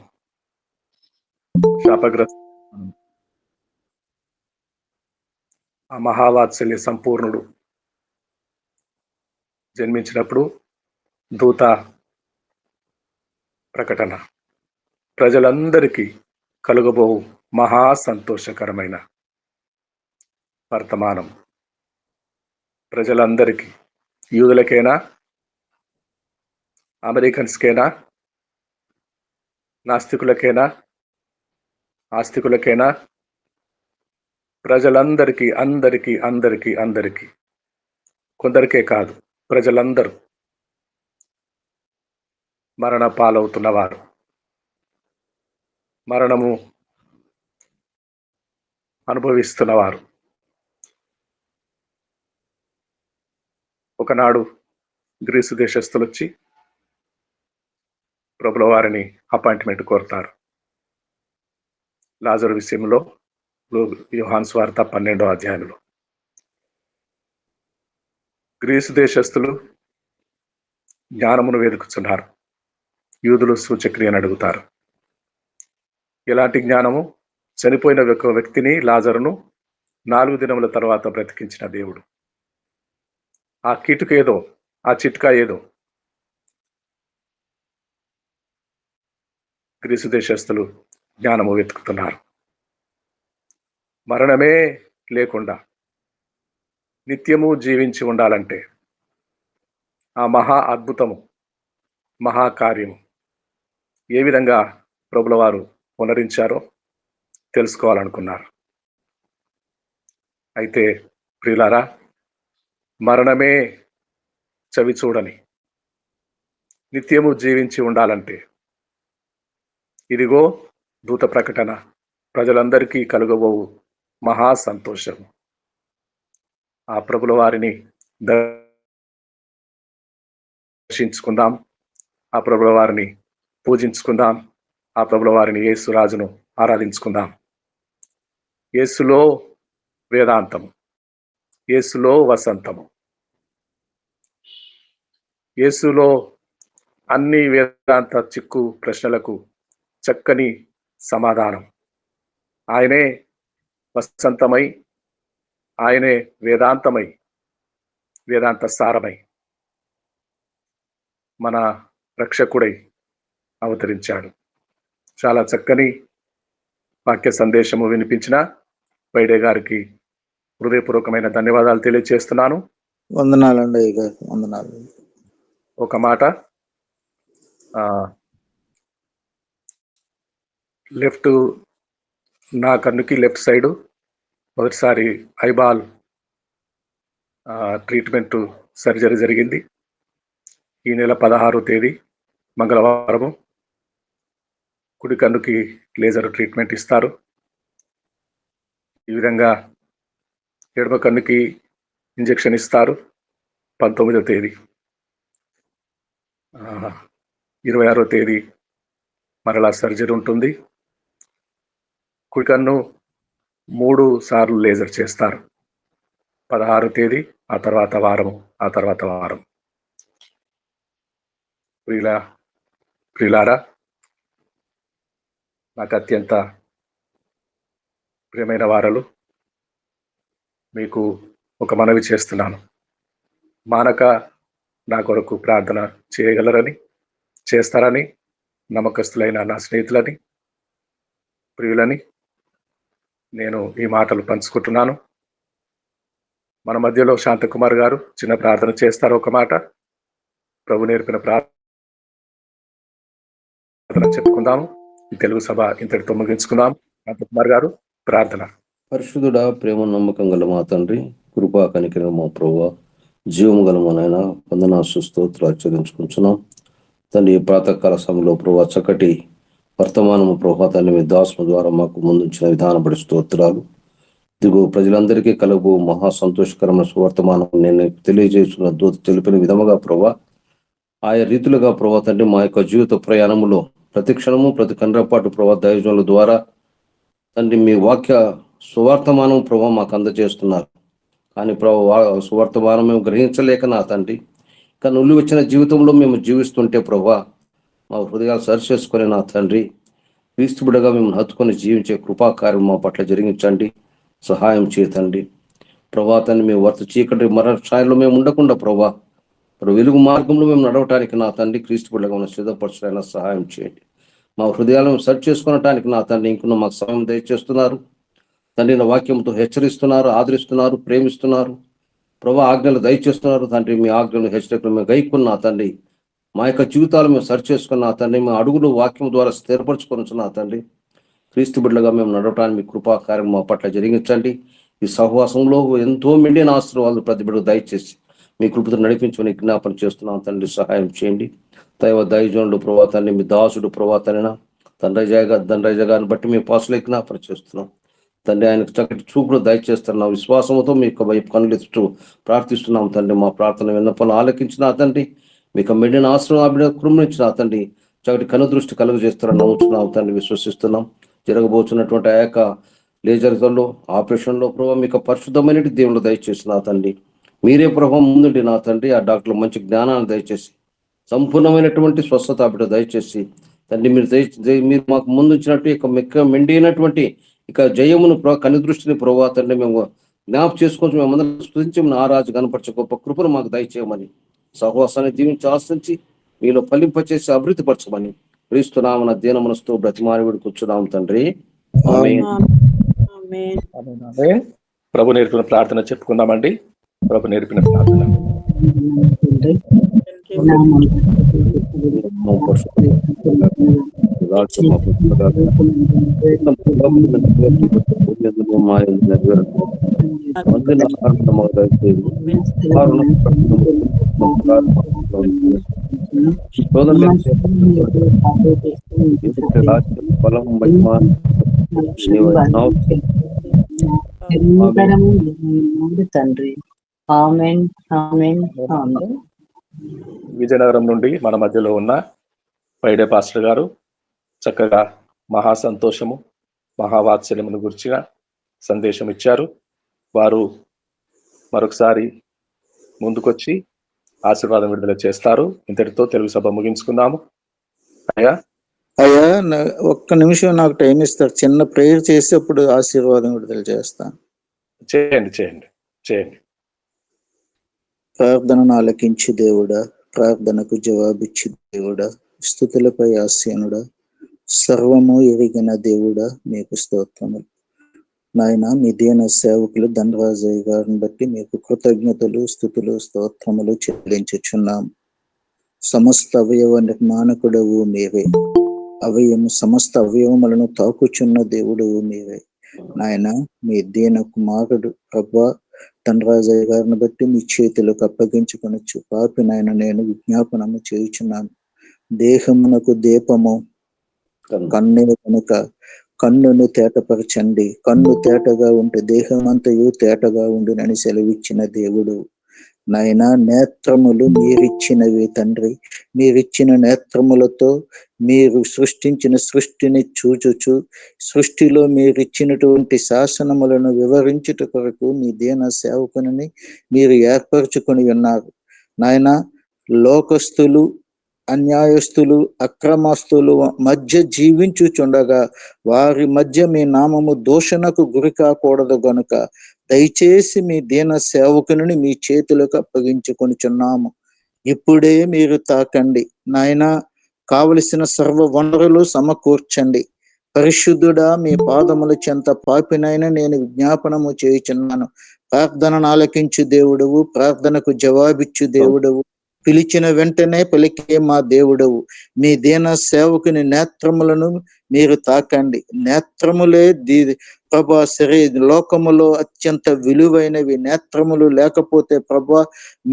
శాపగ్రస్త ఆ మహావాత్సల్య సంపూర్ణుడు జన్మించినప్పుడు దూత ప్రకటన ప్రజలందరికీ కలుగబో మహా సంతోషకరమైన వర్తమానం. ప్రజలందరికీ, యూదులకైనా, అమెరికన్స్కైనా, నాస్తికులకైనా, ఆస్తికులకైనా, ప్రజలందరికీ అందరికీ అందరికీ అందరికీ, కొందరికే కాదు, ప్రజలందరూ మరణ పాలవుతున్నవారు, మరణము అనుభవిస్తున్నవారు. ఒకనాడు గ్రీసు దేశస్తులు వచ్చి ప్రభుల వారిని అపాయింట్మెంట్ కోరుతారు. లాజరు విషయంలో యోహాను సువార్త 12వ అధ్యాయంలో గ్రీసు దేశస్తులు జ్ఞానమును వెతుకుతున్నారు. యూదులు సూచక్రియను అడుగుతారు. ఎలాంటి జ్ఞానము? చనిపోయిన ఒక వ్యక్తిని, లాజరును 4 దినముల తర్వాత బ్రతికించిన దేవుడు. ఆ కిటుకు ఏదో, ఆ చిట్కా ఏదో గ్రీసు దేశస్తులు జ్ఞానము వెతుకుతున్నారు. మరణమే లేకుండా నిత్యము జీవించి ఉండాలంటే ఆ మహా అద్భుతము, మహాకార్యము ఏ విధంగా ప్రభుల వారు పునరించారో తెలుసుకోవాలనుకున్నారు. అయితే ప్రియులారా, మరణమే చవి చూడని నిత్యము జీవించి ఉండాలంటే ఇదిగో దూత ప్రకటన ప్రజలందరికీ కలుగబోవు మహా సంతోషం. ఆ ప్రభుల వారిని దర్శించుకుందాం, ఆ ప్రభుల వారిని పూజించుకుందాం, ఆ ప్రభుల వారిని యేసు రాజును ఆరాధించుకుందాం. యేసులో వేదాంతము, యేసులో వసంతము, యేసులో అన్ని వేదాంత చిక్కు ప్రశ్నలకు చక్కని సమాధానం. ఆయనే వసంతమై, ఆయనే వేదాంతమై, వేదాంత సారమై మన రక్షకుడై అవతరించాడు. చాలా చక్కని వాక్య సందేశము వినిపించిన వైడే గారికి హృదయపూర్వకమైన ధన్యవాదాలు తెలియజేస్తున్నాను. వందనాలండి అయ్య గారు, వందనాలు. ఒక మాట, లెఫ్ట్ నా కన్నుకి లెఫ్ట్ సైడు మొదటిసారి ఐబాల్ ట్రీట్మెంట్ సర్జరీ జరిగింది. ఈ నెల 16వ తేదీ మంగళవారము కుడి కన్నుకి లేజర్ ట్రీట్మెంట్ ఇస్తారు. ఈ విధంగా ఎడమ కన్నుకి ఇంజెక్షన్ ఇస్తారు. 19వ తేదీ 26వ తేదీ మరలా సర్జరీ ఉంటుంది. కుడి కన్ను 3 సార్లు లేజర్ చేస్తారు. 16వ తేదీ, ఆ తర్వాత వారం. ప్రియులారా, నాకు అత్యంత ప్రియమైన వారలు, మీకు ఒక మనవి చేస్తున్నాను. మానక నా కొరకు ప్రార్థన చేయగలరని, చేస్తారని నమ్మకస్తులైన నా స్నేహితులని, ప్రియులని నేను ఈ మాటలు పంచుకుంటున్నాను. మన మధ్యలో శాంతకుమార్ గారు చిన్న ప్రార్థన చేస్తారు. ఒక మాట ప్రభు నేర్పిన ప్రార్థన చెప్పుకుందాము. ఈ తెలుగు సభ ఇంతటితో ముగించుకుందాం. శాంతకుమార్ గారు ప్రార్థన. పరిశుద్ధుడా, ప్రేమ నమ్మకం గల మా తండ్రి, కృపా కనికర మా ప్రభువా, జీవము గల మా నాయన, వందనాలు స్తోత్రాలు చెల్లించుకుంటున్నాం తండ్రి. ప్రాతకాల సమయంలో ప్రభువా చక్కటి వర్తమానము ప్రభువా తండ్రి మీ దాసుల ద్వారా మాకు ముందుంచిన విధానపడి స్తోత్రాలు. ఇదిగో ప్రజలందరికీ కలుగు మహా సంతోషకరమైన సువర్తమానం నేను తెలియజేస్తున్న దూత తెలిపిన విధముగా ప్రభువా ఆయా రీతులుగా ప్రభువా తండ్రి మా యొక్క జీవిత ప్రయాణములో ప్రతి క్షణము ప్రతి కండ్రపాటు ప్రభువా దైవజనుల ద్వారా తండ్రి మీ వాక్య సువర్తమానం ప్రభావ మాకు అందజేస్తున్నారు. కానీ ప్రభావ సువర్తమానం మేము గ్రహించలేక నా తండ్రి కానీ నువ్వు వచ్చిన జీవితంలో మేము జీవిస్తుంటే ప్రభా మా హృదయాలు సరి చేసుకొని నా తండ్రి క్రీస్తు బిడ్డగా మేము హత్తుకొని జీవించే కృపాకార్యం మా పట్ల జరిగించండి, సహాయం చేయతండి ప్రభా. తండ్రి మేము వర్త చీకటి మరణ ఛాయలో మేము ఉండకుండా ప్రభా వెలుగు మార్గంలో మేము నడవటానికి నా తండ్రి క్రీస్తు బిడ్డగా మనం సిద్ధపరచడానికి సహాయం చేయండి. మా హృదయాలను సరి చేసుకునటానికి నా తండ్రి ఇంకున్న మాకు సమయం దయచేస్తున్నారు తండ్రి. నా వాక్యంతో హెచ్చరిస్తున్నారు, ఆదరిస్తున్నారు, ప్రేమిస్తున్నారు ప్రభా. ఆజ్ఞలు దయచేస్తున్నారు తండ్రి. మీ ఆజ్ఞలు హెచ్చరికలు మేము గైకున్న తండ్రి. మా యొక్క జీవితాలు మేము సరి చేసుకున్న తండ్రి. మా అడుగులు వాక్యం ద్వారా స్థిరపరచుకొని తండ్రి క్రీస్తు బిడ్డలుగా మేము నడవటానికి మీ కృపా కార్యం మా పట్ల జరిగించండి. ఈ సహవాసంలో ఎంతో మెండిన ఆశీర్వాదాలు ప్రతి బిడ్డకు దయచేసి మీ కృపతో నడిపించుకొని జ్ఞాపన చేస్తున్నాం తండ్రి. సహాయం చేయండి. దైవజనుడు ప్రభా తండ్రి, మీ దాసుడు ప్రభా తండ్రి దండ్రజగాన్ని బట్టి మీ పాసులు జ్ఞాపన చేస్తున్నాం తండ్రి. ఆయనకు చక్కటి చూపులు దయచేస్తున్నాం. విశ్వాసంతో మీకు వైపు కనులెత్తు ప్రార్థిస్తున్నాం తండ్రి. మా ప్రార్థన విన్నపలు ఆలకించిన తండ్రి, మీకు మెండిన ఆశీర్వాదం కృమించిన తండ్రి చక్కటి కను దృష్టి కలుగు చేస్తారని నమ్ముతున్నాం తండ్రి, విశ్వసిస్తున్నాం. జరగబోతున్నటువంటి ఆ యొక్క లేజర్లో ఆపరేషన్లో ప్రభావ మీకు పరిశుద్ధమైన దేవుళ్ళు దయచేసిన తండ్రి. మీరే ప్రభావం ముందుండి నా తండ్రి ఆ డాక్టర్లు మంచి జ్ఞానాన్ని దయచేసి సంపూర్ణమైనటువంటి స్వస్థత బిడ్డ దయచేసి తండ్రి మీరు మాకు ముందుంచినట్టు ఇక మెండైనటువంటి ఇక జయమును కను దృష్టిని ప్రభావ తండ్రి మేము జ్ఞాపకం చేసుకొని మేమందరం స్తుతించి ఆ రాజు కనపరచే గొప్ప కృపను మాకు దయచేయమని సహవాసాన్ని దీవించి ఆశించి మీలో ఫలింపచేసి అభివృద్ధి పరచమని క్రీస్తునామన దీన మనసుతో బ్రతిమారి కూర్చున్నాం తండ్రి. ప్రభు నేర్పిన ప్రార్థన చెప్పుకుందామండి. ప్రభు నేర్పిన ప్రార్థన. తండ్రి. విజయనగరం నుండి మన మధ్యలో ఉన్న పైడే పాస్టర్ గారు చక్కగా మహా సంతోషము మహావాత్సల్యమును గురించిన సందేశం ఇచ్చారు. వారు మరొకసారి ముందుకొచ్చి ఆశీర్వాదం విడుదల చేస్తారు. ఇంతటితో తెలుగు సభ ముగించుకుందాము. అయ్యా ఒక్క నిమిషం నాకు టైం ఇస్తారు. చిన్న ప్రేయర్ చేసి అప్పుడు ఆశీర్వాదం విడుదల చేస్తాను. చేయండి. ప్రార్థనను ఆలకించి దేవుడా, ప్రార్థనకు జవాబిచ్చి దేవుడా, స్తుతులపై ఆసీనుడా, సర్వము ఎరిగిన దేవుడా మీకు స్తోత్రములు. నాయన మీ దీన సేవకులు ధనరాజయ్య గారిని బట్టి మీకు కృతజ్ఞతలు, స్తుతులు, స్తోత్రములు చెల్లించుచున్నాం. సమస్త అవయవ నిర్మాణకుడవు మీరే, సమస్త అవయవములను తాకుచున్న దేవుడు మీరే. నాయన మీ దీన కుమారుడు ప్రభా ధనరాజయ్య గారిని బట్టి మీ చేతులకు అప్పగించుకొనొచ్చు పాపి నాయన నేను విజ్ఞాపనము చేయుచున్నాను. దేహమునకు దీపము కన్నే కనుక కన్నును తేటపరచండి. కన్ను తేటగా ఉంటే దేహం అంతయు తేటగా ఉండునని సెలవిచ్చిన దేవుడు. నాయన నేత్రములు మీరిచ్చినవి తండ్రి. మీరిచ్చిన నేత్రములతో మీరు సృష్టించిన సృష్టిని చూచుచు సృష్టిలో మీరిచ్చినటువంటి శాసనములను వివరించుట కొరకు మీ దీన సేవకుని మీరు ఏర్పరచుకొని ఉన్నారు. నాయన లోకస్తులు, అన్యాయస్తులు, అక్రమస్తులు మధ్య జీవించుచుండగా వారి మధ్య మీ నామము దూషణకు గురి కాకూడదు గనుక దయచేసి మీ దీన సేవకుని మీ చేతులకు అప్పగించుకొనిచున్నాము. ఇప్పుడే మీరు తాకండి నాయన. కావలసిన సర్వ వనరులు సమకూర్చండి. పరిశుద్ధుడా, మీ పాదముల చెంత పాపినైనా నేను విజ్ఞాపనము చేయుచున్నాను. ప్రార్థనను ఆలకించు దేవుడవు, ప్రార్థనకు జవాబిచ్చు దేవుడవు, పిలిచిన వెంటనే పలికే మా దేవుడవు. మీ దీన సేవకుని నేత్రములను మీరు తాకండి. నేత్రములే ప్రభా లోకములో అత్యంత విలువైనవి. నేత్రములు లేకపోతే ప్రభా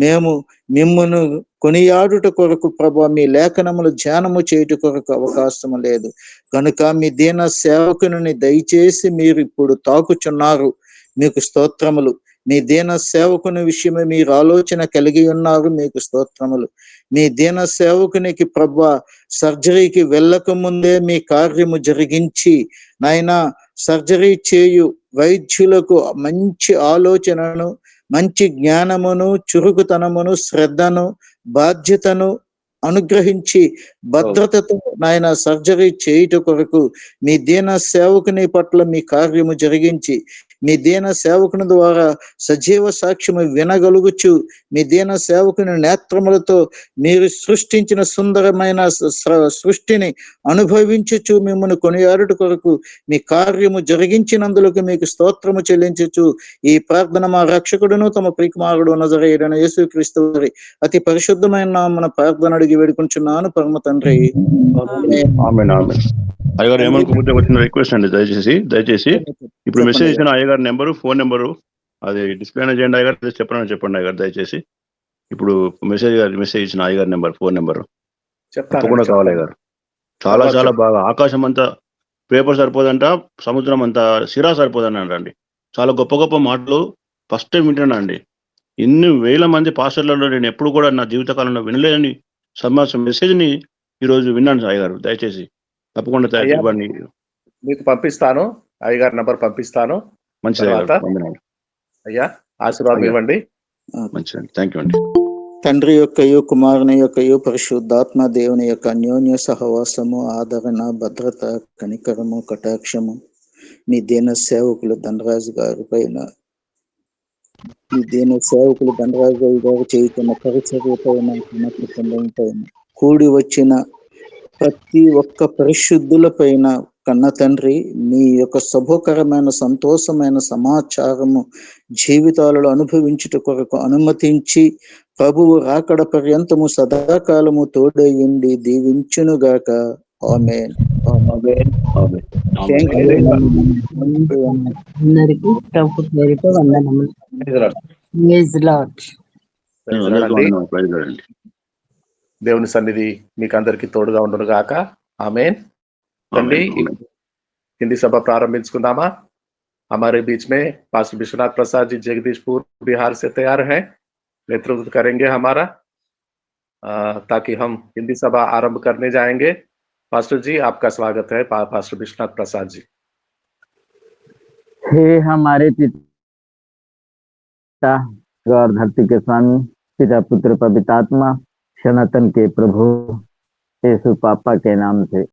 మేము మిమ్మును కొనియాడుట కొరకు ప్రభా మీ లేఖనములు ధ్యానము చేయుట కొరకు అవకాశం లేదు కనుక మీ దీన సేవకుని దయచేసి మీరు ఇప్పుడు తాకుచున్నారు. మీకు స్తోత్రములు. మీ దీన సేవకుని విషయమే మీరు ఆలోచన కలిగి ఉన్నారు. మీకు స్తోత్రములు. మీ దీన సేవకునికి ప్రభా సర్జరీకి వెళ్ళక ముందే మీ కార్యము జరిగించి నాయన సర్జరీ చేయు వైద్యులకు మంచి ఆలోచనను, మంచి జ్ఞానమును, చురుకుతనమును, శ్రద్ధను, బాధ్యతను అనుగ్రహించి భద్రతతో నాయన సర్జరీ చేయుట కొరకు మీ దీన సేవకుని పట్ల మీ కార్యము జరిగించి మీ దీన సేవకుని ద్వారా సజీవ సాక్ష్యము వినగలుగుచు మీ దీన సేవకుని నేత్రములతో మీరు సృష్టించిన సుందరమైన సృష్టిని అనుభవించుచు మిమ్మల్ని కొనియాడుట కొరకు మీ కార్యము జరిగించినందులకు మీకు స్తోత్రము చెల్లించుచు ఈ ప్రార్థన మా రక్షకుడును తమ ప్రియకుమారుడు నజరేయుడైన యేసుక్రీస్తు వారి అతి పరిశుద్ధమైన నామమున ప్రార్థన అడిగి వేడుకుంటున్నాను పరమ తండ్రి. అయ్యగారు ఏమనుకుంటే వచ్చిన రిక్వెస్ట్ అండి, దయచేసి ఇప్పుడు మెసేజ్ ఇచ్చిన అయ్యగారి నెంబరు, ఫోన్ నెంబరు అది డిస్ప్లే చేయండి అయ్యగారు. చెప్పండి అయ్యగారు దయచేసి. ఇప్పుడు మెసేజ్ ఇచ్చిన అయ్యగారి నెంబర్, ఫోన్ నెంబరు తప్పకుండా కావాలి అయ్యగారు. చాలా చాలా బాగా ఆకాశం అంతా పేపర్ సరిపోదంట, సముద్రం అంతా సిరా సరిపోదని అండి. చాలా గొప్ప గొప్ప మాటలు ఫస్ట్ టైం వింటున్నా అండి. ఇన్ని వేల మంది పాస్టర్లలో నేను ఎప్పుడు కూడా నా జీవితకాలంలో వినలేని మెసేజ్ని ఈరోజు విన్నాను అయ్యగారు. దయచేసి తప్పకుండా ఇవ్వండి. మీకు పంపిస్తాను, అయ్యగారి నంబర్ పంపిస్తాను. మంచిది అయ్యా, ఆశీర్వాదం ఇవ్వండి. మంచిదండి, థ్యాంక్ యూ అండి. తండ్రి యొక్కయు, కుమారుని యొక్కయు, పరిశుద్ధాత్మ దేవుని యొక్క అన్యోన్య సహవాసము, ఆదరణ, భద్రత, కనికరము, కటాక్షము మీ దీన సేవకులు ధనరాజు గారి పైన, మీ దీన సేవకులు ధనరాజు గారు చేయుతున్న పరిచర్య పైన, కుటుంబం పైన, కూడి వచ్చిన ప్రతి ఒక్క పరిశుద్ధుల పైన కన్న తండ్రి మీ యొక్క శుభకరమైన సంతోషమైన సమాచారము జీవితాలలో అనుభవించుట కొరకు అనుమతించి ప్రభువు రాకడ పర్యంతము సదాకాలము తోడయ్యండి దీవించునుగాక. ఆమేన్. అందరికీ ప్రభు పేరిట వందనములు. Praise lord. దేవుని సన్నిధి మీకు అందరికి తోడుగా ఉండును గాక. ఆమేన్. తండ్రి, हिंदी सभा प्रारंभिंచుకుందామా? हमारे बीच में पास्टर विश्वनाथ प्रसाद जी जगदीशपुर बिहार से तैयार हैं, नेतृत्व करेंगे हमारा, ताकि हम हिंदी सभा आरंभ करने जाएंगे। पास्टर जी, आपका स्वागत है। पास्टर विश्वनाथ प्रसाद जी। हे हमारे पिता और धरती के स्वामी, पिता पुत्र पवित्र आत्मा, सनातन के प्रभु यीशु पापा के नाम से